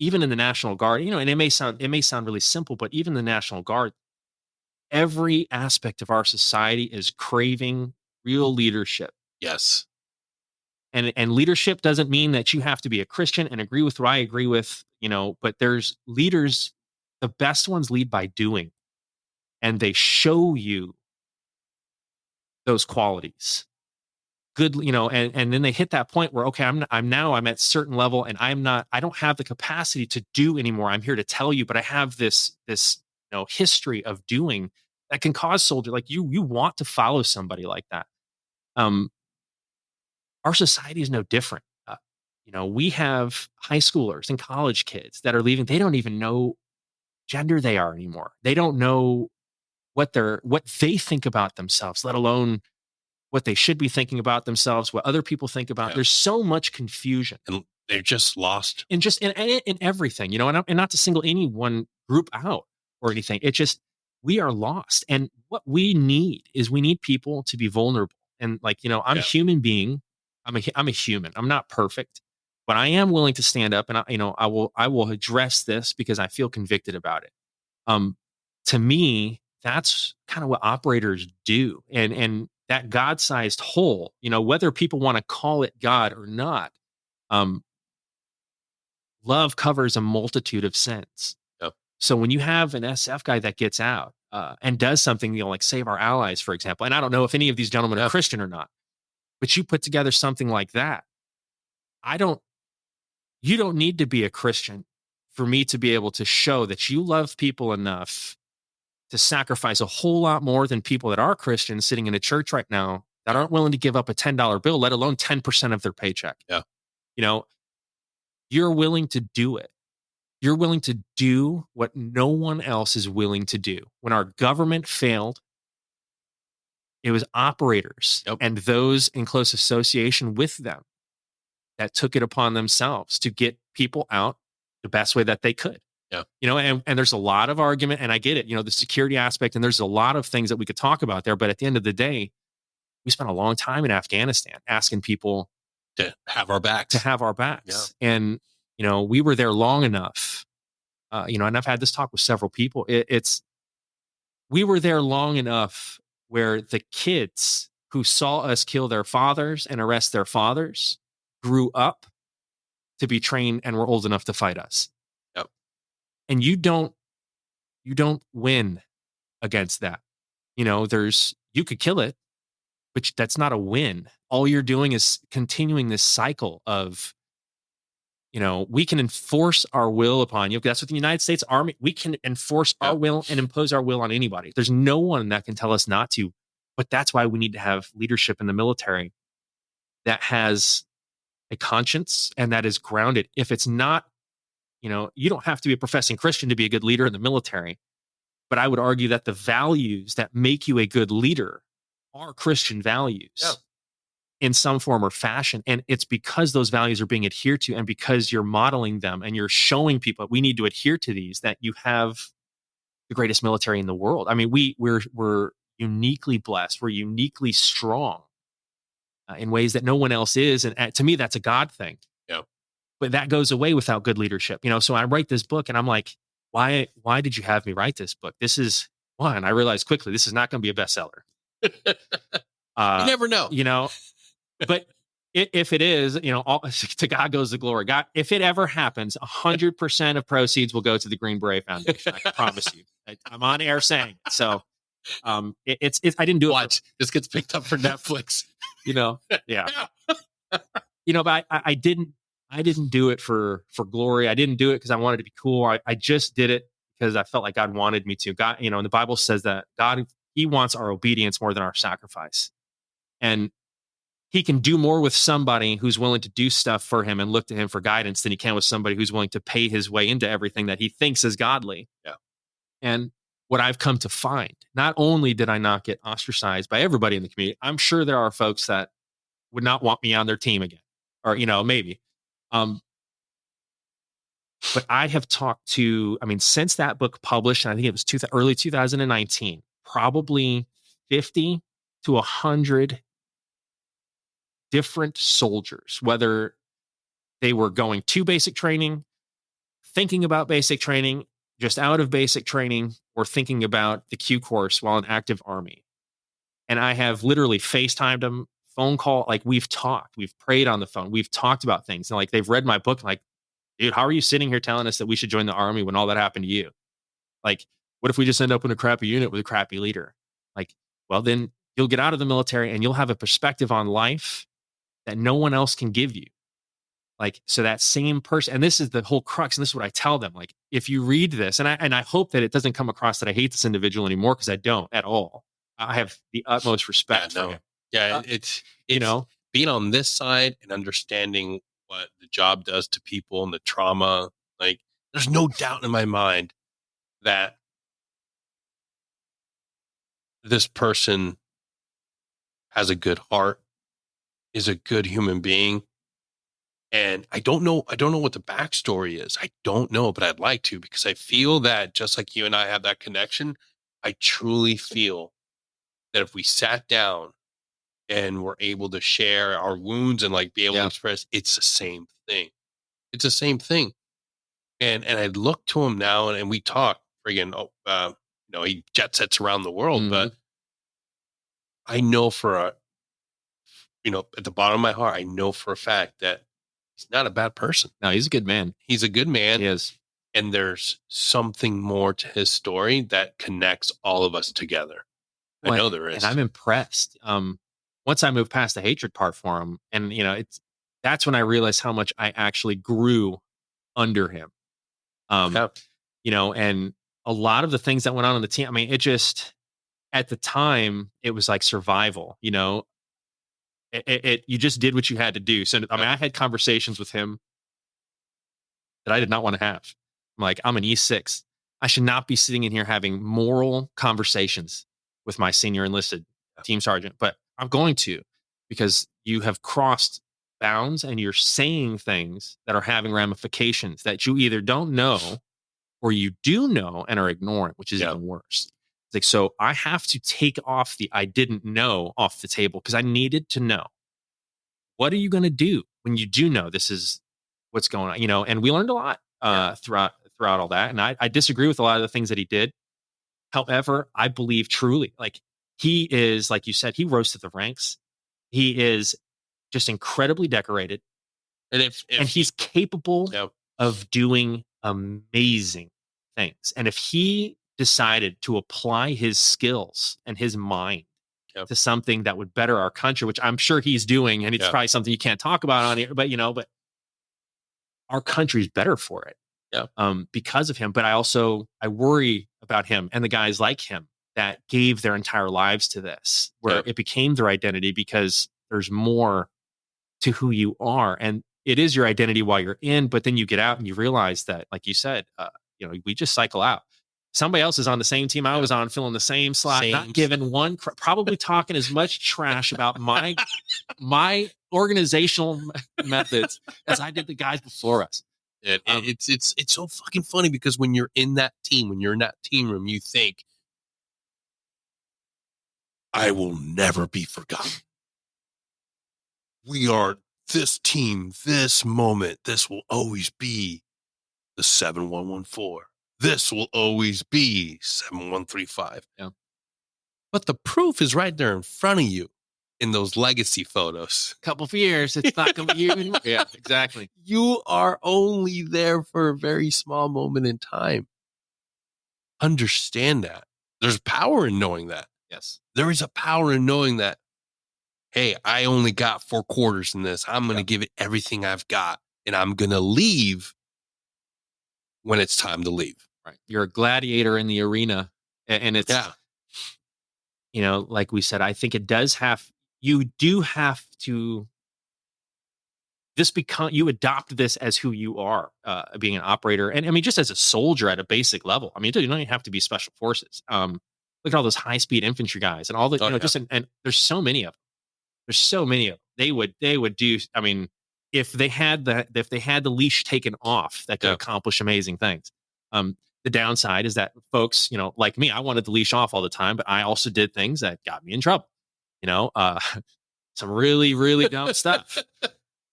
even in the National Guard, and it may sound really simple, but even the National Guard, every aspect of our society is craving real leadership. Yes. And leadership doesn't mean that you have to be a Christian and agree with what I agree with, but there's leaders, the best ones lead by doing, and they show you those qualities. Good, and then they hit that point where, okay, I'm at certain level, and I don't have the capacity to do anymore. I'm here to tell you, but I have this history of doing that can cause soldier, like you want to follow somebody like that. Our society is no different. We have high schoolers and college kids that are leaving. They don't even know gender they are anymore. They don't know what they think about themselves, let alone what they should be thinking about themselves, what other people think about. Yeah. There's so much confusion, and they're just lost. And just in everything, and not to single any one group out or anything. It just, we are lost. And what we need people to be vulnerable. And like, I'm a human being. I'm a human. I'm not perfect, but I am willing to stand up, and I will address this because I feel convicted about it. To me, that's kind of what operators do. And that God-sized hole, whether people want to call it God or not, love covers a multitude of sins. Yep. So when you have an SF guy that gets out and does something, like Save Our Allies, for example, and I don't know if any of these gentlemen are Christian or not, but you put together something like that. You don't need to be a Christian for me to be able to show that you love people enough to sacrifice a whole lot more than people that are Christians sitting in a church right now that aren't willing to give up a $10 bill, let alone 10% of their paycheck. Yeah. You're willing to do it. You're willing to do what no one else is willing to do. When our government failed, it was operators and those in close association with them that took it upon themselves to get people out the best way that they could. Yeah. And there's a lot of argument, and I get it, the security aspect, and there's a lot of things that we could talk about there. But at the end of the day, we spent a long time in Afghanistan asking people to have our backs. Yeah. And, we were there long enough, and I've had this talk with several people. We were there long enough where the kids who saw us kill their fathers and arrest their fathers grew up to be trained and were old enough to fight us. Yep. And you don't win against that. You could kill it, but that's not a win. All you're doing is continuing this cycle of, we can enforce our will upon you. That's what the United States Army, we can enforce our will and impose our will on anybody. There's no one that can tell us not to, but that's why we need to have leadership in the military that has a conscience and that is grounded. If it's not, you don't have to be a professing Christian to be a good leader in the military, but I would argue that the values that make you a good leader are Christian values in some form or fashion. And it's because those values are being adhered to and because you're modeling them and you're showing people we need to adhere to these, that you have the greatest military in the world. I mean, we're uniquely blessed. We're uniquely strong in ways that no one else is. And to me, that's a God thing. Yeah. But that goes away without good leadership. So I write this book and I'm like, why did you have me write this book? This is one. I realized quickly, this is not going to be a bestseller. You never know. But if it is, to God goes the glory. God, if it ever happens, 100% of proceeds will go to the Green Beret Foundation. I promise you. I'm on air saying it. So it's I didn't do it. This gets picked up for Netflix. Yeah. But I didn't do it for glory. I didn't do it because I wanted to be cool. I just did it because I felt like God wanted me to. God, and the Bible says that God, He wants our obedience more than our sacrifice. And He can do more with somebody who's willing to do stuff for Him and look to Him for guidance than He can with somebody who's willing to pay his way into everything that he thinks is godly. Yeah. And what I've come to find, not only did I not get ostracized by everybody in the community, I'm sure there are folks that would not want me on their team again, or, maybe. But I have talked to, since that book published, and I think it was early 2019, probably 50 to 100 different soldiers, whether they were going to basic training, thinking about basic training, just out of basic training, or thinking about the Q course while in active Army. And I have literally FaceTimed them, phone call, we've talked, we've prayed on the phone, we've talked about things. And they've read my book, dude, how are you sitting here telling us that we should join the Army when all that happened to you? What if we just end up in a crappy unit with a crappy leader? Well, then you'll get out of the military and you'll have a perspective on life that no one else can give you. So that same person, and this is the whole crux, and this is what I tell them, if you read this, and I hope that it doesn't come across that I hate this individual anymore, because I don't at all. I have the utmost respect for him. Yeah, it's being on this side and understanding what the job does to people and the trauma. There's no doubt in my mind that this person has a good heart, is a good human being. And I don't know what the backstory is. I don't know, but I'd like to, because I feel that just like you and I have that connection, I truly feel that if we sat down and were able to share our wounds and be able to express, it's the same thing. It's the same thing. And I look to him now and we talk friggin', he jet sets around the world, but I know at the bottom of my heart, I know for a fact that he's not a bad person. No, he's a good man. He's a good man. He is. And there's something more to his story that connects all of us together. I know there is. And I'm impressed. Once I moved past the hatred part for him, and that's when I realized how much I actually grew under him. And a lot of the things that went on the team, I mean, it just, at the time, it was like survival, you just did what you had to do. So, I mean, I had conversations with him that I did not want to have. I'm like, I'm an E6. I should not be sitting in here having moral conversations with my senior enlisted team sergeant, but I'm going to, because you have crossed bounds and you're saying things that are having ramifications that you either don't know or you do know and are ignoring, which is even worse. It's like, so I have to take off the I didn't know off the table, because I needed to know, what are you going to do when you do know this is what's going on, and we learned a lot throughout all that. And I disagree with a lot of the things that he did. However, I believe truly, like, he is, like you said, he rose to the ranks. He is just incredibly decorated. And he's capable of doing amazing things. And if he decided to apply his skills and his mind to something that would better our country, which I'm sure he's doing, and it's probably something you can't talk about on here, but our country's better for it. Because of him. But I worry about him and the guys like him that gave their entire lives to this, where it became their identity, because there's more to who you are. And it is your identity while you're in, but then you get out and you realize that, like you said, we just cycle out. Somebody else is on the same team I was on, filling the same slot, not giving one, probably talking as much trash about my organizational methods as I did the guys before us. And it's so fucking funny, because when you're in that team, when you're in that team room, you think, I will never be forgotten. We are this team, this moment. This will always be the 7114. This will always be 7135. Yeah. But the proof is right there in front of you in those legacy photos. Couple of years, it's not going to be you anymore. Yeah, exactly. You are only there for a very small moment in time. Understand that. There's power in knowing that. Yes. There is a power in knowing that, hey, I only got 4 quarters in this. I'm going to give it everything I've got, and I'm going to leave when it's time to leave. Right. You're a gladiator in the arena, and it's, like we said, I think you do have to you adopt this as who you are, being an operator. And I mean, just as a soldier at a basic level, I mean, you don't even have to be special forces. Look at all those high speed infantry guys and all the, and there's so many of them. There's so many of them. They would do, I mean, if they had the leash taken off, that could accomplish amazing things. The downside is that folks, like me, I wanted the leash off all the time, but I also did things that got me in trouble. Some really, really dumb stuff.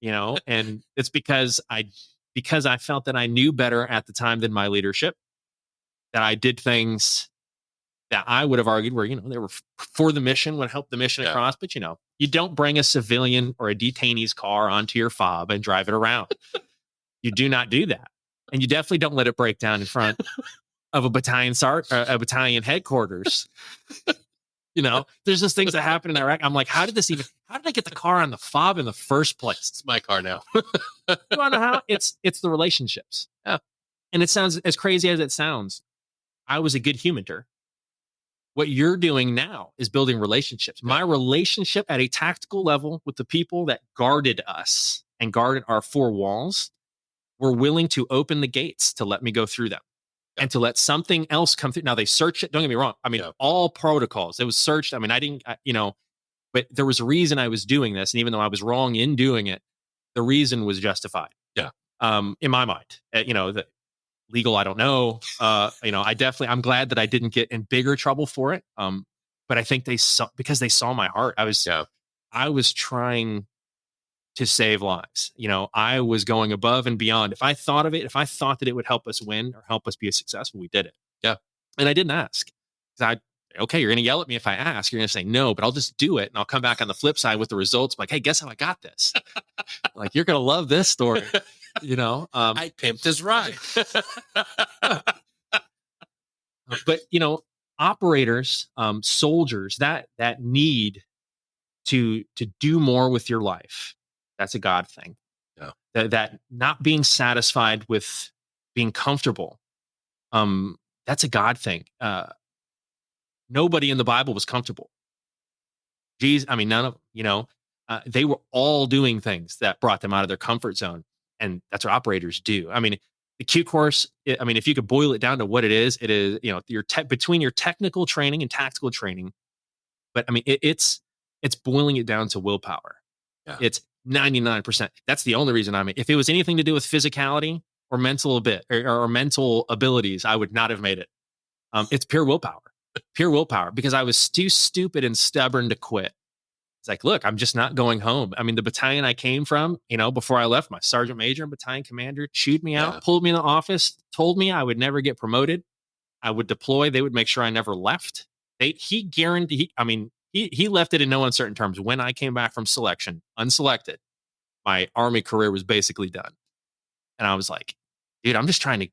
And it's because I felt that I knew better at the time than my leadership, that I did things that I would have argued were, they were for the mission, would help the mission across. But, you don't bring a civilian or a detainee's car onto your fob and drive it around. You do not do that. And you definitely don't let it break down in front of a battalion headquarters. There's just things that happen in Iraq. I'm like, how did I get the car on the fob in the first place? It's my car now. You want to know how? It's the relationships. Yeah. And it sounds as crazy as it sounds. I was a good humaner. What you're doing now is building relationships. My relationship at a tactical level with the people that guarded us and guarded our 4 walls were willing to open the gates to let me go through them and to let something else come through. Now, they searched it. Don't get me wrong. I mean, all protocols. It was searched. I mean, I didn't, but there was a reason I was doing this. And even though I was wrong in doing it, the reason was justified. Yeah. In my mind, the legal, I don't know. I'm glad that I didn't get in bigger trouble for it. But I think because they saw my heart. I was trying to save lives. I was going above and beyond. If I thought that it would help us win or help us be successful, we did it. Yeah. And I didn't ask. I Okay, you're going to yell at me if I ask. You're going to say no, but I'll just do it. And I'll come back on the flip side with the results. Like, hey, guess how I got this? Like, you're going to love this story. I pimped his ride. But operators, soldiers that need to do more with your life, that's a God thing. Yeah. That not being satisfied with being comfortable, that's a God thing. Nobody in the Bible was comfortable. Jesus, I mean, none of they were all doing things that brought them out of their comfort zone, and that's what operators do. I mean, the Q course. I mean, if you could boil it down to what it is your between your technical training and tactical training. But I mean, it's boiling it down to willpower. Yeah. It's 99%. That's the only reason if it was anything to do with physicality or or mental abilities, I would not have made it. It's pure willpower, because I was too stupid and stubborn to quit. It's like, look, I'm just not going home. I mean, the battalion I came from, before I left, my sergeant major and battalion commander chewed me out, pulled me in the office, told me I would never get promoted. I would deploy. They would make sure I never left. He guaranteed. He left it in no uncertain terms. When I came back from selection, unselected, my Army career was basically done. And I was like, dude, I'm just trying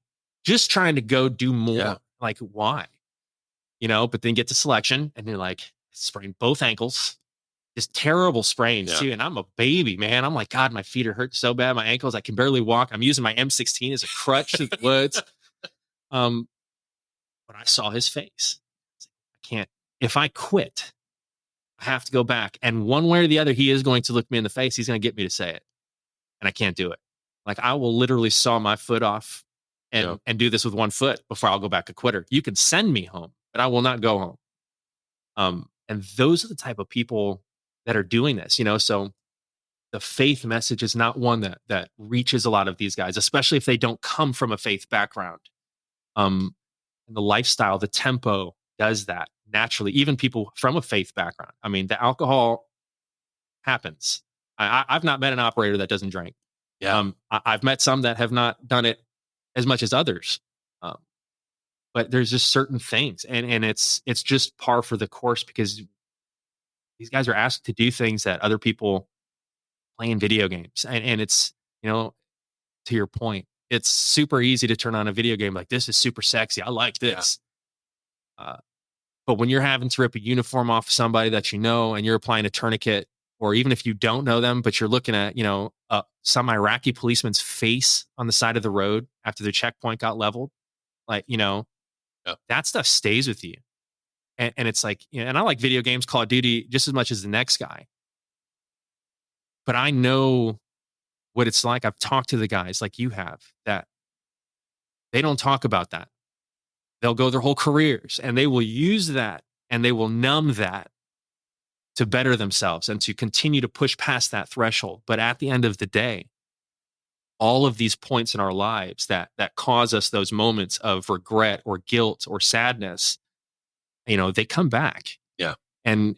to go do more. Yeah. Like, why? But then get to selection and they're like, sprained both ankles, just terrible sprains too. And I'm a baby, man. I'm like, God, my feet are hurt so bad. My ankles, I can barely walk. I'm using my M16 as a crutch through the woods. But I saw his face. I can't, if I quit, I have to go back. And one way or the other, he is going to look me in the face. He's going to get me to say it. And I can't do it. Like, I will literally saw my foot off and do this with one foot before I'll go back a quitter. You can send me home, but I will not go home. And those are the type of people that are doing this, so the faith message is not one that reaches a lot of these guys, especially if they don't come from a faith background. And the lifestyle, the tempo does that naturally. Even people from a faith background. I mean, the alcohol happens. I've not met an operator that doesn't drink. Yeah. I've met some that have not done it as much as others. But there's just certain things, and it's just par for the course, because these guys are asked to do things that other people play in video games. And it's, to your point, it's super easy to turn on a video game like, this is super sexy. I like this. But when you're having to rip a uniform off of somebody that and you're applying a tourniquet, or even if you don't know them, but you're looking at, some Iraqi policeman's face on the side of the road after their checkpoint got leveled, like, that stuff stays with you. And it's like, and I like video games, Call of Duty, just as much as the next guy. But I know what it's like. I've talked to the guys like you have, that they don't talk about that. They'll go their whole careers and they will use that and they will numb that to better themselves and to continue to push past that threshold. But at the end of the day, all of these points in our lives that cause us those moments of regret or guilt or sadness, they come back. Yeah. And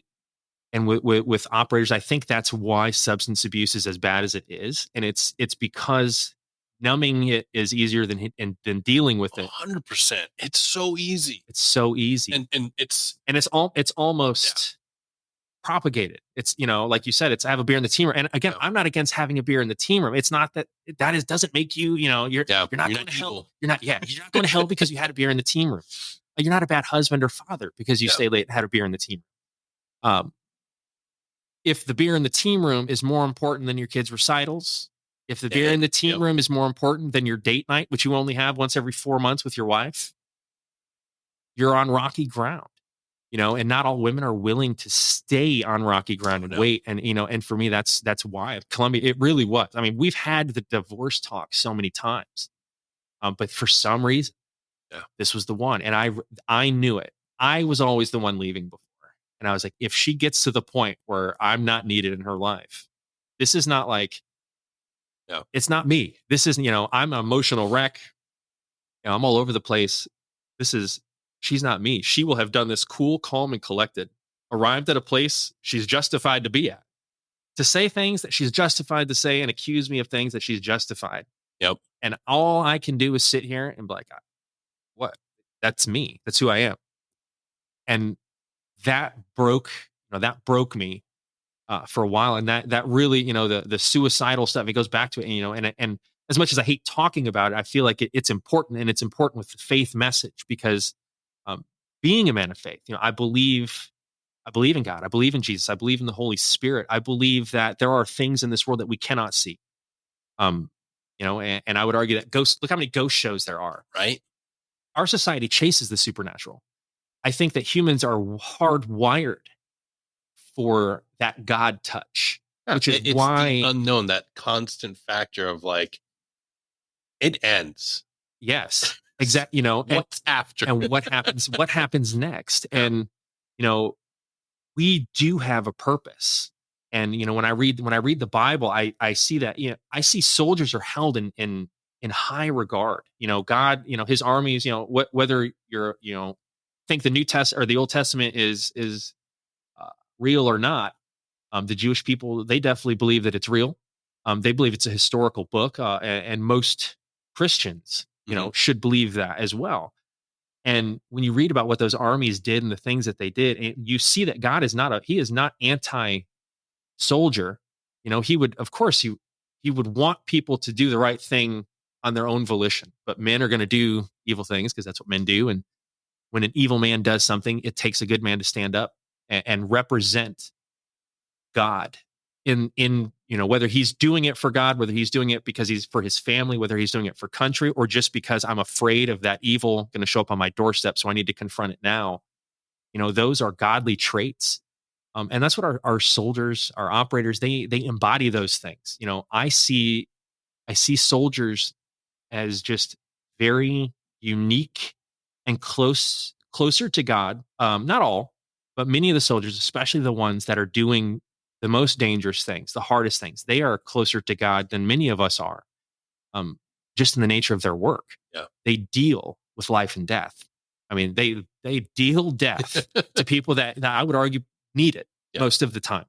with operators, I think that's why substance abuse is as bad as it is. And it's because numbing it is easier than dealing with it. 100%. It's so easy. It's so easy. And it's almost propagated. It's, like you said, it's have a beer in the team room. And again, I'm not against having a beer in the team room. It's not that doesn't make you, you're not going to hell. You're not going to hell because you had a beer in the team room. You're not a bad husband or father because you stayed late and had a beer in the team room. If the beer in the team room is more important than your kids' recitals, if the beer in the team room is more important than your date night, which you only have once every 4 months with your wife, you're on rocky ground, and not all women are willing to stay on rocky ground and wait. And, and for me, that's why Columbia, it really was. I mean, we've had the divorce talk so many times, but for some reason, this was the one. And I knew it. I was always the one leaving before. And I was like, if she gets to the point where I'm not needed in her life, this is not like, it's not me. This isn't, I'm an emotional wreck. I'm all over the place. She's not me. She will have done this cool, calm, and collected, arrived at a place she's justified to be at, to say things that she's justified to say and accuse me of things that she's justified. Yep. And all I can do is sit here and be like, what? That's me. That's who I am. And that broke me for a while. And that really, the suicidal stuff, it goes back to it, and as much as I hate talking about it, I feel like it's important, and it's important with the faith message, because um, being a man of faith, I believe in God. I believe in Jesus. I believe in the Holy Spirit. I believe that there are things in this world that we cannot see. Um, and I would argue that look how many ghost shows there are. Right. Our society chases the supernatural. I think that humans are hardwired for that God touch, which is It's why the unknown, that constant factor of like, it ends. yes, exactly. What's after? And what happens next? And, we do have a purpose. And, when I read the Bible, I see that, I see soldiers are held in high regard. God, his armies, whether you're, think the New Testament or the Old Testament is real or not. The Jewish people, they definitely believe that it's real. They believe it's a historical book, and most Christians, should believe that as well. And when you read about what those armies did and the things that they did, and you see that God is not anti-soldier. He would, of course, he would want people to do the right thing on their own volition. But men are going to do evil things because that's what men do. And when an evil man does something, it takes a good man to stand up and represent God in whether he's doing it for God, whether he's doing it because he's for his family, whether he's doing it for country, or just because I'm afraid of that evil going to show up on my doorstep, so I need to confront it now. Those are godly traits. And that's what our soldiers, our operators, they embody those things. I see soldiers as just very unique and closer to God. Not all, but many of the soldiers, especially the ones that are doing the most dangerous things, the hardest things, they are closer to God than many of us are. Just in the nature of their work. Yeah. They deal with life and death. I mean, they deal death to people that I would argue need it most of the time.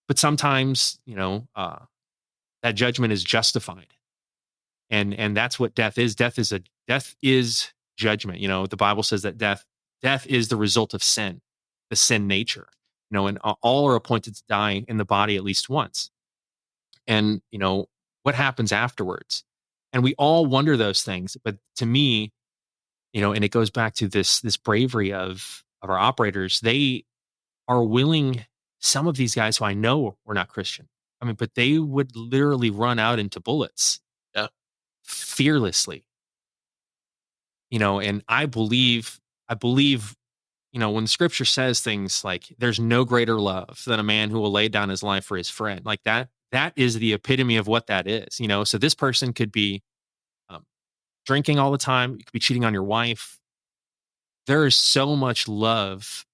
But sometimes, that judgment is justified. And that's what death is. Death is judgment. The Bible says that death is the result of sin, the sin nature. And all are appointed to die in the body at least once. And what happens afterwards? And we all wonder those things. But to me, and it goes back to this bravery of our operators. They are willing. Some of these guys who I know were not Christian. I mean, but they would literally run out into bullets. Yeah. Fearlessly. And I believe, when scripture says things like there's no greater love than a man who will lay down his life for his friend, like that is the epitome of what that is. So this person could be drinking all the time. You could be cheating on your wife. There is so much love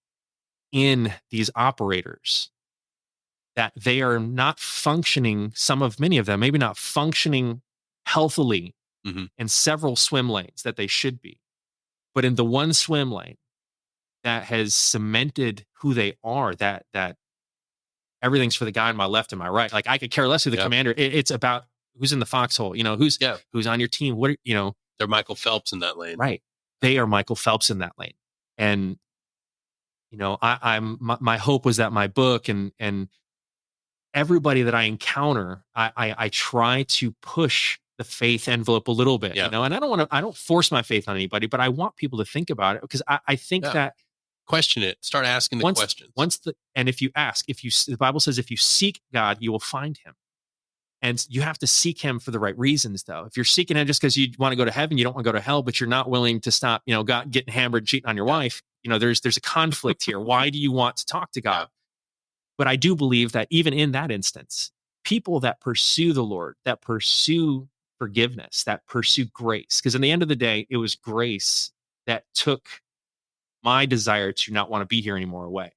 in these operators that they are not functioning. Many of them, maybe not functioning healthily in several swim lanes that they should be. But in the one swim lane that has cemented who they are, that everything's for the guy on my left and my right. Like I could care less who the commander. It's about who's in the foxhole. Who's on your team. They're Michael Phelps in that lane, right? They are Michael Phelps in that lane. And my hope was that my book and everybody that I encounter, I try to push the faith envelope a little bit. And I don't force my faith on anybody, but I want people to think about it, because I think that question it, start asking the questions. And if you ask, the Bible says, if you seek God, you will find him. And you have to seek him for the right reasons, though. If you're seeking him just because you want to go to heaven, you don't want to go to hell, but you're not willing to stop, God getting hammered, cheating on your wife, there's a conflict here. Why do you want to talk to God? But I do believe that even in that instance, people that pursue the Lord, that pursue forgiveness, that pursue grace, because in the end of the day, it was grace that took my desire to not want to be here anymore away.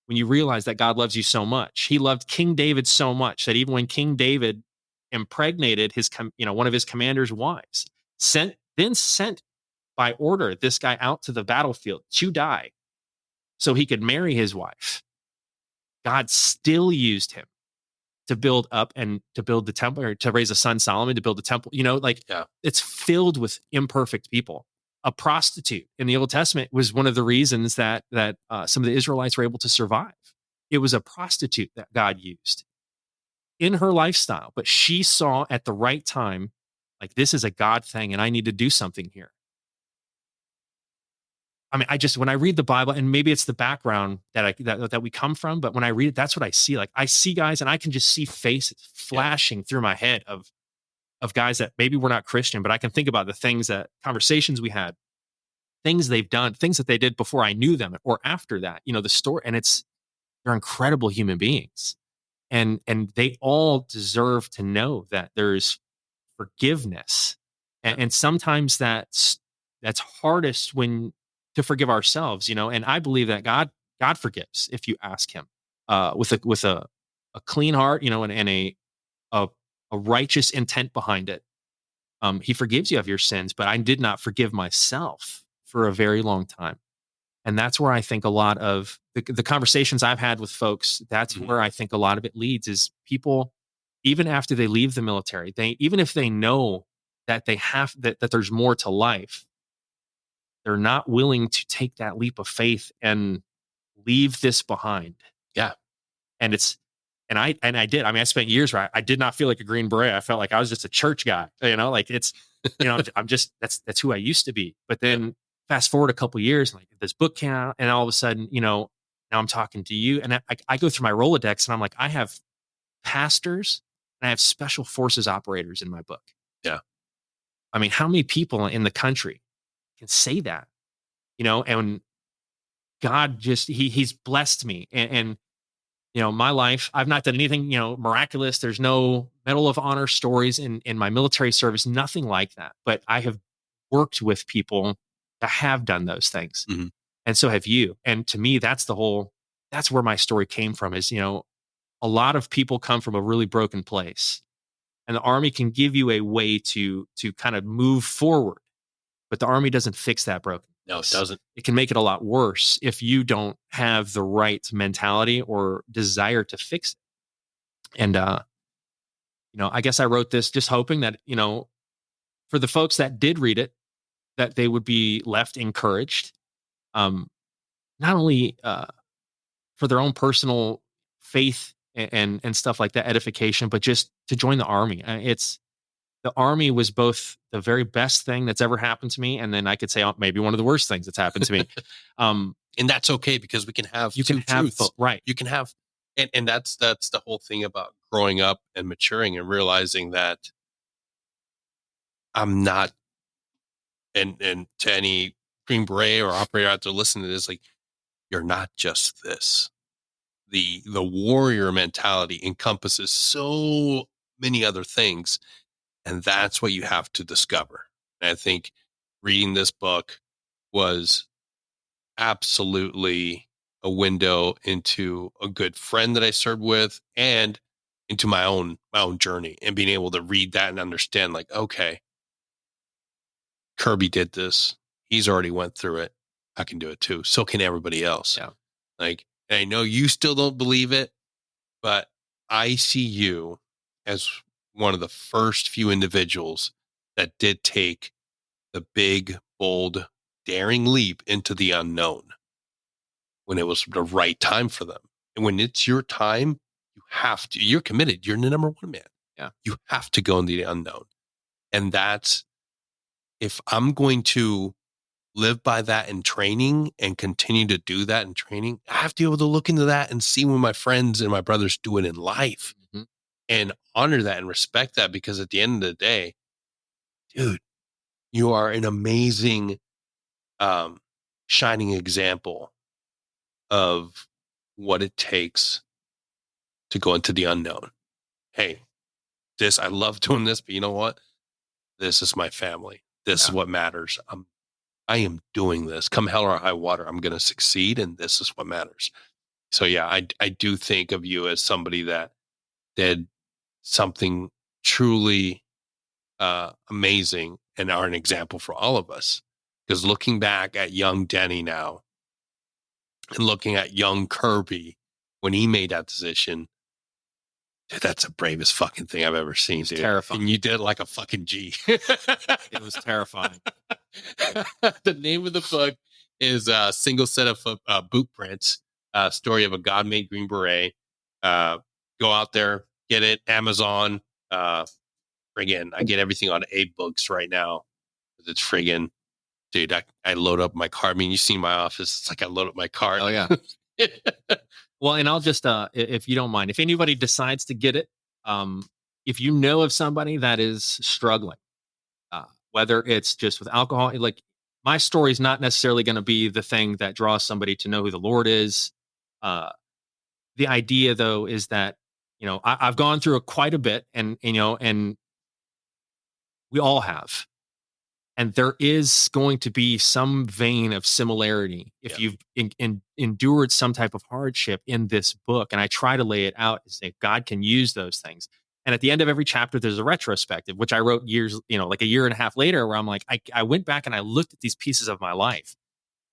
When you realize that God loves you so much, he loved King David so much that even when King David impregnated one of his commander's wives, sent by order this guy out to the battlefield to die so he could marry his wife, God still used him to build up and to build the temple, or to raise a son Solomon to build the temple. It's filled with imperfect people. a prostitute in the Old Testament was one of the reasons that some of the Israelites were able to survive. It was a prostitute that God used in her lifestyle, but she saw at the right time, like, this is a God thing and I need to do something here. I mean, when I read the Bible, and maybe it's the background that we come from, but when I read it, that's what I see. Like, I see guys and I can just see faces flashing through my head of guys that maybe we're not Christian, but I can think about the conversations we had, things they've done, things that they did before I knew them or after that, the story. And they're incredible human beings. And they all deserve to know that there's forgiveness. And sometimes that's hardest to forgive ourselves, and I believe that God forgives if you ask him with a clean heart, and a righteous intent behind it. He forgives you of your sins, but I did not forgive myself for a very long time. And that's where I think a lot of the conversations I've had with folks, that's where I think a lot of it leads, is people, even after they leave the military, even if they know that that there's more to life, they're not willing to take that leap of faith and leave this behind. Yeah. And I did. I mean, I spent years where I did not feel like a Green Beret. I felt like I was just a church guy, like it's, I'm just, that's who I used to be. But then fast forward a couple of years, like this book came out, and all of a sudden, now I'm talking to you, and I go through my Rolodex, and I'm like, I have pastors and I have special forces operators in my book. Yeah. I mean, how many people in the country can say that, and God just, he's blessed me. And my life, I've not done anything, miraculous. There's no Medal of Honor stories in my military service, nothing like that. But I have worked with people that have done those things. Mm-hmm. And so have you. And to me, that's where my story came from, is, a lot of people come from a really broken place, and the Army can give you a way to kind of move forward, but the Army doesn't fix that broken. No, it doesn't. It can make it a lot worse if you don't have the right mentality or desire to fix it. And, I guess I wrote this just hoping that, for the folks that did read it, that they would be left encouraged, not only for their own personal faith and stuff like that, edification, but just to join the Army. The Army was both the very best thing that's ever happened to me, and then I could say maybe one of the worst things that's happened to me. And that's okay, because we can have truths. Right. You can have, and that's the whole thing about growing up and maturing and realizing that I'm not, and to any Green Beret or operator out there listening to this, like, you're not just this. The warrior mentality encompasses so many other things. And that's what you have to discover. And I think reading this book was absolutely a window into a good friend that I served with, and into my own journey, and being able to read that and understand, like, okay, Kirby did this. He's already went through it. I can do it too. So can everybody else. Yeah. Like, and I know you still don't believe it, but I see you as one of the first few individuals that did take the big, bold, daring leap into the unknown when it was the right time for them. And when it's your time, you're committed. You're the number one man. Yeah. You have to go into the unknown. And that's, if I'm going to live by that in training and continue to do that in training, I have to be able to look into that and see when my friends and my brothers do it in life. Mm-hmm. And honor that and respect that, because at the end of the day, dude, you are an amazing, shining example of what it takes to go into the unknown. Hey, I love doing this, but you know what? This is my family. This is what matters. I am doing this. Come hell or high water, I'm going to succeed, and this is what matters. So yeah, I do think of you as somebody that did something truly amazing, and are an example for all of us. Because looking back at young Denny now, and looking at young Kirby when he made that decision, dude, that's the bravest fucking thing I've ever seen, dude. Terrifying. And you did like a fucking G. It was terrifying. The name of the book is Single Set of Bootprints, story of a God-made Green Beret. Go out there, get it, Amazon. Friggin', I get everything on A-Books right now. It's friggin', dude, I load up my car. I mean, you see my office. It's like I load up my car. Oh yeah. Well, and I'll just, if you don't mind, if anybody decides to get it, if you know of somebody that is struggling, whether it's just with alcohol, like my story is not necessarily going to be the thing that draws somebody to know who the Lord is. The idea, though, is that I've gone through quite a bit, and and we all have, and there is going to be some vein of similarity if you've endured some type of hardship in this book. And I try to lay it out and say God can use those things. And at the end of every chapter, there's a retrospective, which I wrote years, like a year and a half later, where I'm like, I went back and I looked at these pieces of my life,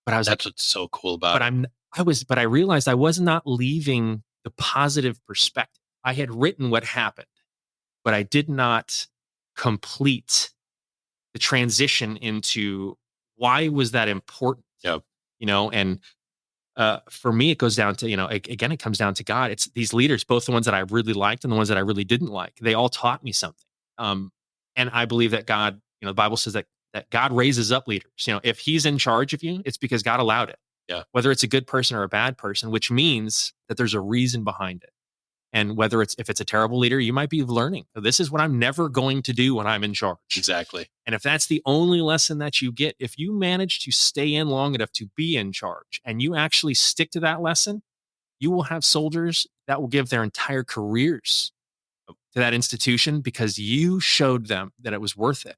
but I was That's what's so cool about it. But I realized I was not leaving the positive perspective. I had written what happened, but I did not complete the transition into why was that important. Yep. And for me, it goes down to, again, it comes down to God. It's these leaders, both the ones that I really liked and the ones that I really didn't like. They all taught me something. And I believe that God, the Bible says that God raises up leaders. If he's in charge of you, it's because God allowed it. Yeah. Whether it's a good person or a bad person, which means that there's a reason behind it. And if it's a terrible leader, you might be learning. This is what I'm never going to do when I'm in charge. Exactly. And if that's the only lesson that you get, if you manage to stay in long enough to be in charge and you actually stick to that lesson, you will have soldiers that will give their entire careers to that institution because you showed them that it was worth it.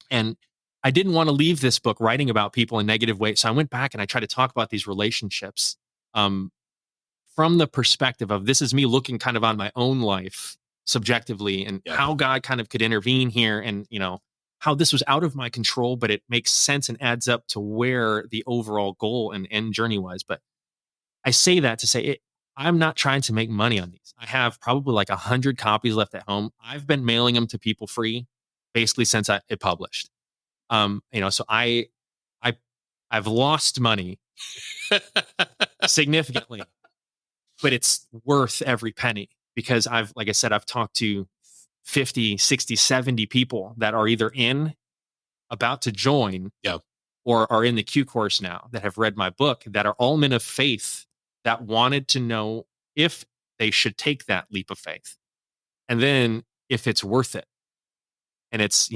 And I didn't want to leave this book writing about people in negative ways. So I went back and I tried to talk about these relationships from the perspective of this is me looking kind of on my own life subjectively and how God kind of could intervene here and, how this was out of my control, but it makes sense and adds up to where the overall goal and end journey was. But I say that to say I'm not trying to make money on these. I have probably like 100 copies left at home. I've been mailing them to people free basically since it published. So I've lost money significantly, but it's worth every penny because like I said, I've talked to 50, 60, 70 people that are either about to join or are in the Q course now that have read my book that are all men of faith that wanted to know if they should take that leap of faith. And then if it's worth it. And it's,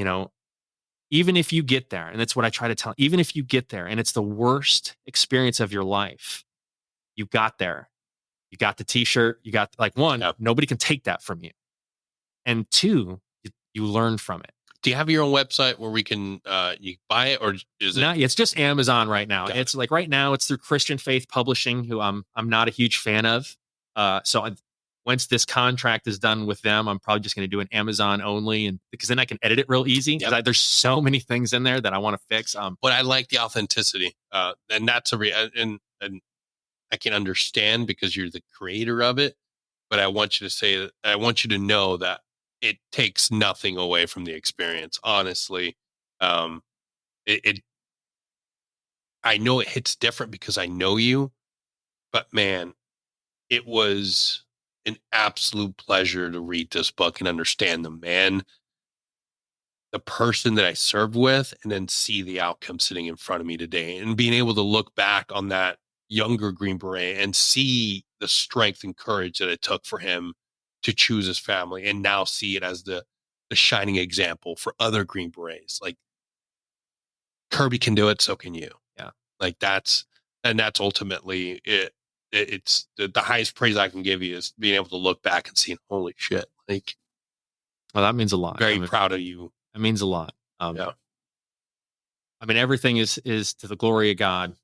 even if you get there, and that's what I try to tell, even if you get there and it's the worst experience of your life, you got there. You got the t-shirt, you got nobody can take that from you. And two, you learn from it. Do you have your own website where we can you buy it, or is it? Not, it's just Amazon right now. It's like right now it's through Christian Faith Publishing, who I'm not a huge fan of. Once this contract is done with them, I'm probably just going to do an Amazon only, and because then I can edit it real easy. There's so many things in there that I want to fix. But I like the authenticity, and that's and I can understand because you're the creator of it. But I want you to say that I want you to know that it takes nothing away from the experience. Honestly, I know it hits different because I know you, but man, it was an absolute pleasure to read this book and understand the person that I served with, and then see the outcome sitting in front of me today and being able to look back on that younger Green Beret and see the strength and courage that it took for him to choose his family, and now see it as the shining example for other Green Berets. Like Kirby can do it, so can you. Yeah. Like that's ultimately it. It's the highest praise I can give you is being able to look back and see, holy shit. Like, well, that means a lot. Very proud of you. That means a lot. Everything is to the glory of God.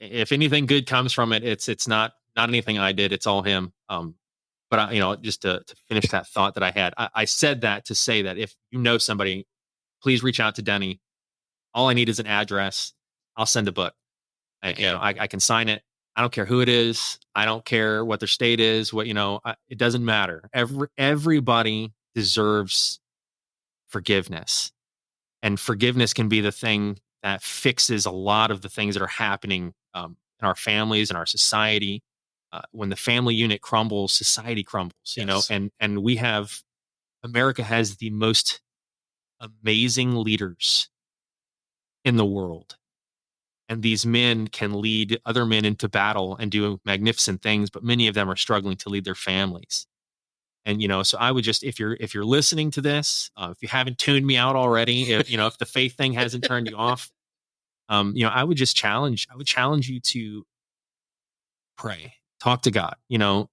If anything good comes from it, it's not anything I did. It's all him. But just to finish that thought that I had, I said that to say that if you know somebody, please reach out to Denny. All I need is an address. I'll send a book. I can sign it. I don't care who it is. I don't care what their state is. It doesn't matter. Everybody deserves forgiveness, and forgiveness can be the thing that fixes a lot of the things that are happening in our families and our society. When the family unit crumbles, society crumbles. You know, Yes. and America has the most amazing leaders in the world. And these men can lead other men into battle and do magnificent things, but many of them are struggling to lead their families. And so I would just, if you're listening to this, if you haven't tuned me out already, if the faith thing hasn't turned you off, I would challenge you to pray, talk to God.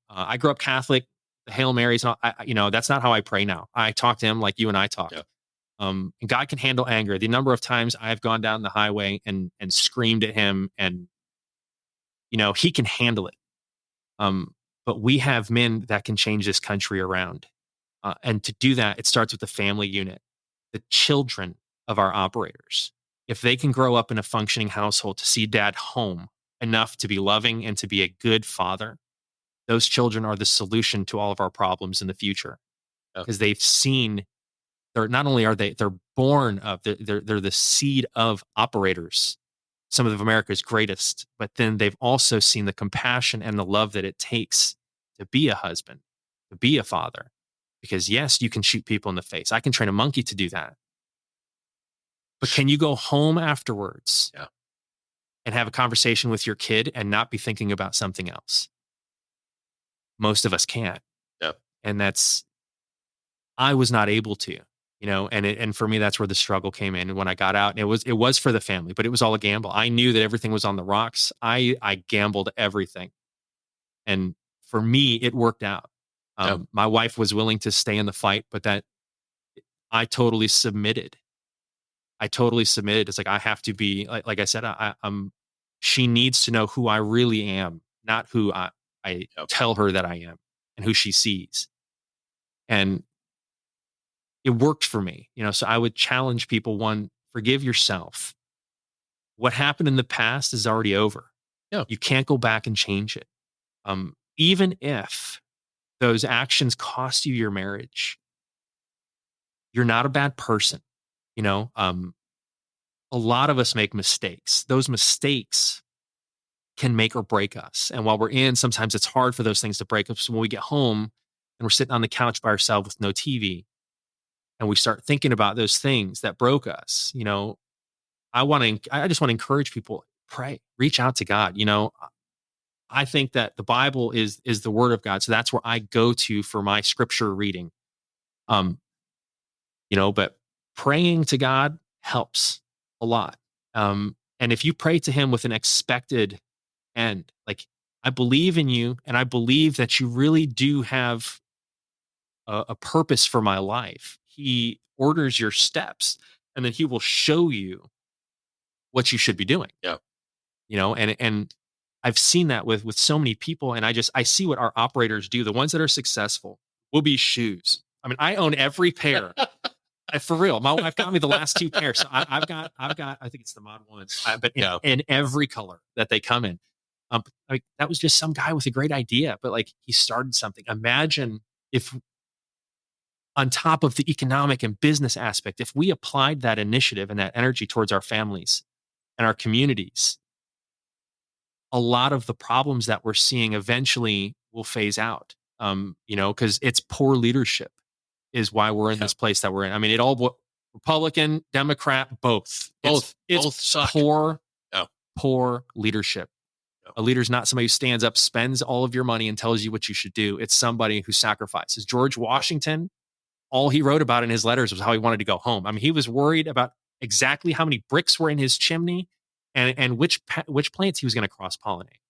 I grew up Catholic, the Hail Marys, and that's not how I pray now. I talk to Him like you and I talk. Yeah. And God can handle anger. The number of times I've gone down the highway and screamed at Him, and He can handle it. But we have men that can change this country around. And to do that, it starts with the family unit, the children of our operators. If they can grow up in a functioning household to see dad home enough to be loving and to be a good father, those children are the solution to all of our problems in the future. Because they've seen, not only are they're born of, they're the seed of operators, some of America's greatest, but then they've also seen the compassion and the love that it takes to be a husband, to be a father. Because yes, you can shoot people in the face. I can train a monkey to do that. But can you go home afterwards and have a conversation with your kid and not be thinking about something else? Most of us can't. Yeah. And I was not able to, and for me, that's where the struggle came in. And when I got out, and it was for the family, but it was all a gamble. I knew that everything was on the rocks. I gambled everything. And for me, it worked out. My wife was willing to stay in the fight, but that I totally submitted. It's like, I have to be, like I said, she needs to know who I really am, not who I tell her that I am and who she sees. And it worked for me, so I would challenge people: one, forgive yourself. What happened in the past is already over. Yeah. You can't go back and change it. Even if those actions cost you your marriage, you're not a bad person. A lot of us make mistakes. Those mistakes can make or break us. And while we're in, sometimes it's hard for those things to break us. So when we get home and we're sitting on the couch by ourselves with no TV, and we start thinking about those things that broke us, I just want to encourage people: pray, reach out to God. I think that the Bible is the Word of God, so that's where I go to for my scripture reading. But praying to God helps a lot. And if you pray to Him with an expected end, like, I believe in you, and I believe that you really do have a purpose for my life. He orders your steps, and then He will show you what you should be doing. Yeah. And I've seen that with so many people, and I see what our operators do. The ones that are successful will be shoes. I mean, I own every pair. For real. My wife got me the last 2 pairs. So I've got, I think it's the Mod ones, but in every color that they come in. That was just some guy with a great idea, but like, he started something. Imagine if, on top of the economic and business aspect, if we applied that initiative and that energy towards our families and our communities, a lot of the problems that we're seeing eventually will phase out. Because it's poor leadership is why we're in this place that we're in. I mean, Republican, Democrat, both. It's suck. Poor leadership. A leader's not somebody who stands up, spends all of your money, and tells you what you should do. It's somebody who sacrifices. George Washington, all he wrote about in his letters was how he wanted to go home. I mean, he was worried about exactly how many bricks were in his chimney and which plants he was going to cross-pollinate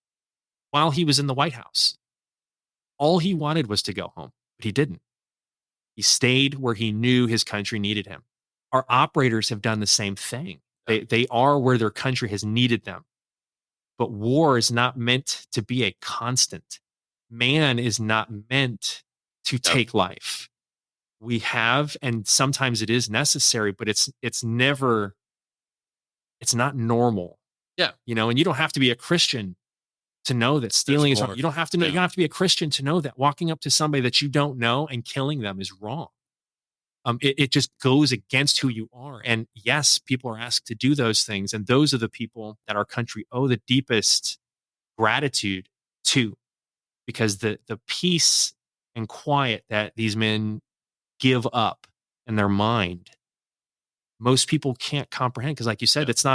while he was in the White House. All he wanted was to go home, but he didn't. He stayed where he knew his country needed him. Our operators have done the same thing. They are where their country has needed them. But war is not meant to be a constant. Man is not meant to take life. We have, and sometimes it is necessary, but it's not normal. Yeah. And you don't have to be a Christian to know that stealing is wrong. You don't have to know. You don't have to be a Christian to know that walking up to somebody that you don't know and killing them is wrong. it just goes against who you are. And yes, people are asked to do those things. And those are the people that our country owe the deepest gratitude to, because the peace and quiet that these men give up in their mind, most people can't comprehend. Because like you said, this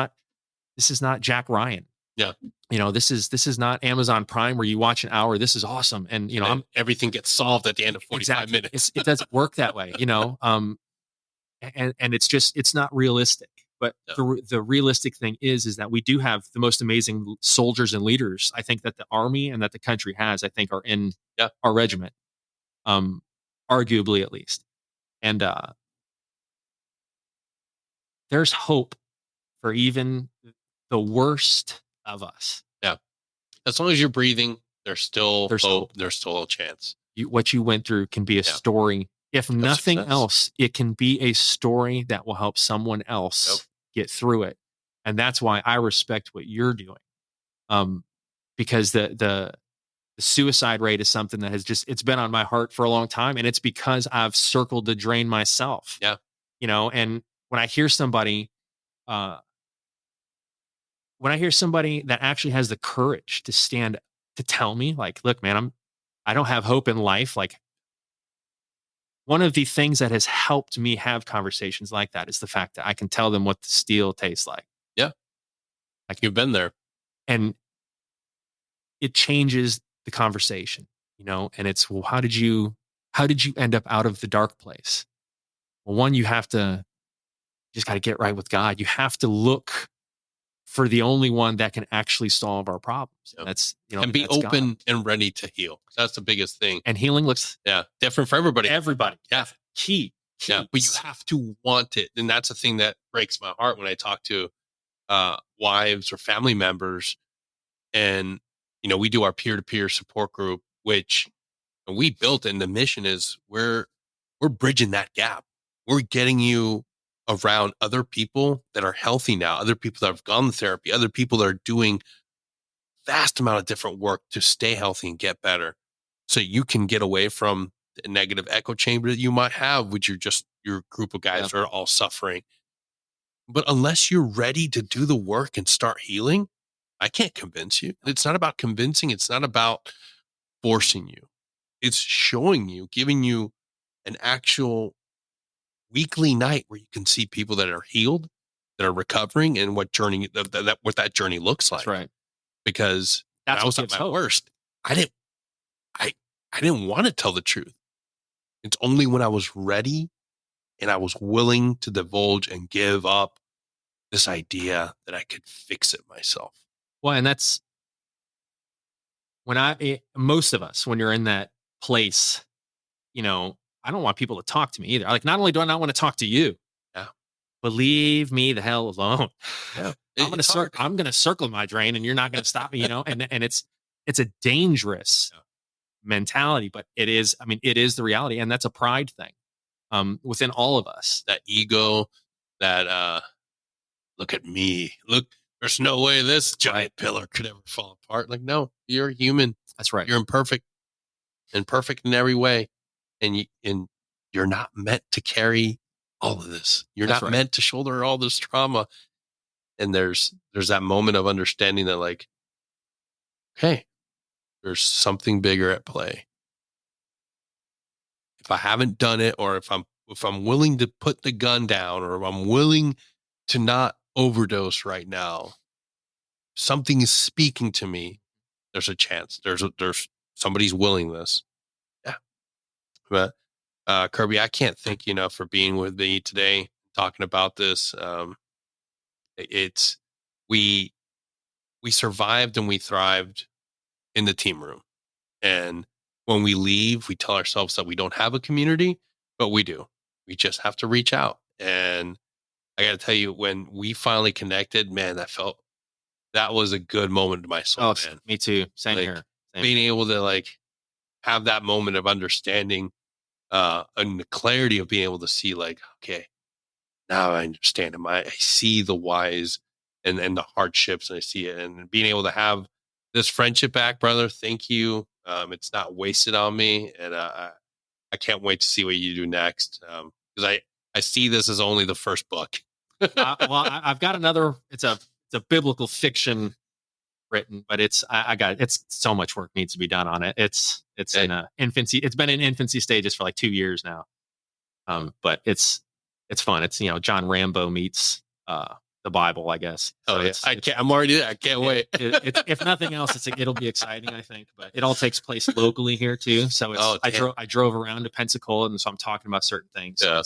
is not Jack Ryan. Yeah. This is not Amazon Prime where you watch an hour. This is awesome. And, everything gets solved at the end of 45 minutes. It doesn't work that way, and it's not realistic. But the realistic thing is that we do have the most amazing soldiers and leaders, I think, that the Army and that the country has, I think, are in our regiment, arguably at least. And there's hope for even the worst of us. Yeah. As long as you're breathing, there's still hope. Hope. There's still a chance. What you went through can be a story. If nothing else, it can be a story that will help someone else get through it. And that's why I respect what you're doing. Because the suicide rate is something that it's been on my heart for a long time. And it's because I've circled the drain myself. Yeah. And when I hear somebody, that actually has the courage to stand to tell me, like, look, man, I don't have hope in life. Like, one of the things that has helped me have conversations like that is the fact that I can tell them what the steel tastes like. Yeah. Like, you've been there. And it changes the conversation, and it's, well, how did you end up out of the dark place? Well, one, you just got to get right with God. You have to look for the only one that can actually solve our problems. Yep. That's, and be open God. And ready to heal. That's the biggest thing. And healing looks different for everybody. Yeah. Key. Yeah. But you have to want it. And that's the thing that breaks my heart when I talk to wives or family members. And, we do our peer-to-peer support group, which we built, and the mission is we're bridging that gap. We're getting you around other people that are healthy now, other people that have gone to therapy, other people that are doing vast amount of different work to stay healthy and get better, so you can get away from the negative echo chamber that you might have, which your group of guys are all suffering. But unless you're ready to do the work and start healing, I can't convince you. It's not about convincing. It's not about forcing you. It's showing you, giving you an actual weekly night where you can see people that are healed, that are recovering, and what that journey looks like. That's right. Because when I was at my worst, I didn't want to tell the truth. It's only when I was ready and I was willing to divulge and give up this idea that I could fix it myself. Well, and that's most of us, when you're in that place, I don't want people to talk to me either. Like, not only do I not want to talk to you, but leave me the hell alone. Yeah. I'm going to circle my drain, and you're not going to stop me, and it's a dangerous mentality, but it is the reality. And that's a pride thing, within all of us. That ego, that, look at me, look, there's no way this giant pillar could ever fall apart. Like, no, you're human. That's right. You're imperfect in every way. And you're not meant to carry all of this. You're not meant to shoulder all this trauma. And there's that moment of understanding that, like, okay, there's something bigger at play. If I haven't done it, or if I'm willing to put the gun down, or if I'm willing to not overdose right now, something is speaking to me. There's a chance. There's somebody's willingness. Yeah. But Kirby, I can't thank you enough for being with me today, talking about this. We survived and we thrived in the team room. And when we leave, we tell ourselves that we don't have a community, but we do. We just have to reach out. And I got to tell you, when we finally connected, man, that was a good moment to my soul, man. Me too. Same here. Being able to have that moment of understanding, and the clarity of being able to see, okay, now I understand him. I see the whys and the hardships, and I see it, and being able to have this friendship back, brother. Thank you. It's not wasted on me. And I can't wait to see what you do next. because I see this as only the first book. I've got another. It's a biblical fiction written, but it's so much work needs to be done on it. It's in infancy. It's been in infancy stages for like 2 years now. But it's fun. It's John Rambo meets the Bible, I guess. So I'm already there. I can't wait. If nothing else, it'll be exciting, I think. But it all takes place locally here too. So I drove around to Pensacola, and so I'm talking about certain things. So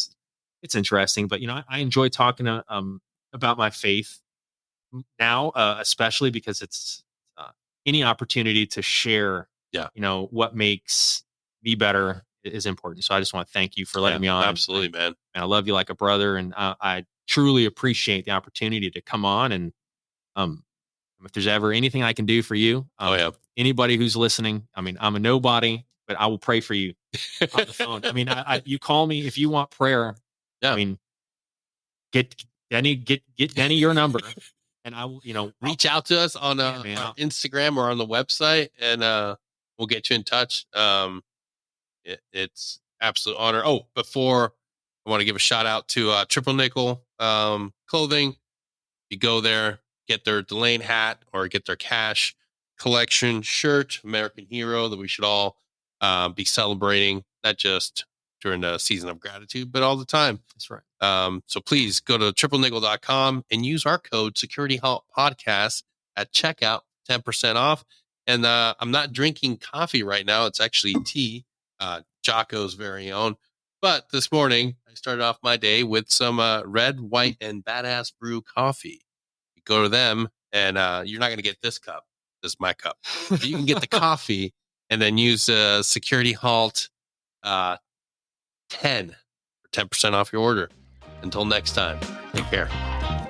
it's interesting. But I enjoy talking about my faith now, especially because it's any opportunity to share. What makes me better is important. So I just want to thank you for letting me on. Absolutely, man. And I love you like a brother, and I truly appreciate the opportunity to come on. And if there's ever anything I can do for you, anybody who's listening, I mean, I'm a nobody, but I will pray for you on the phone. I mean, you call me if you want prayer. Yeah. I mean, get Denny your number, and I will, reach out to us on Instagram or on the website, and we'll get you in touch. It's absolute honor. Oh, before I want to give a shout out to Triple Nickel Clothing. You go there, get their Delane hat or get their Cash collection shirt, American Hero, that we should all be celebrating, not just during the season of gratitude, but all the time. That's right. So please go to triplenickel.com and use our code Security Halt Podcast at checkout, 10% off. And I'm not drinking coffee right now. It's actually tea. Jocko's very own. But this morning, I started off my day with some red, white, and badass brew coffee. You go to them, and you're not going to get this cup. This is my cup. But you can get the coffee and then use Security Halt 10 for 10% off your order. Until next time, take care.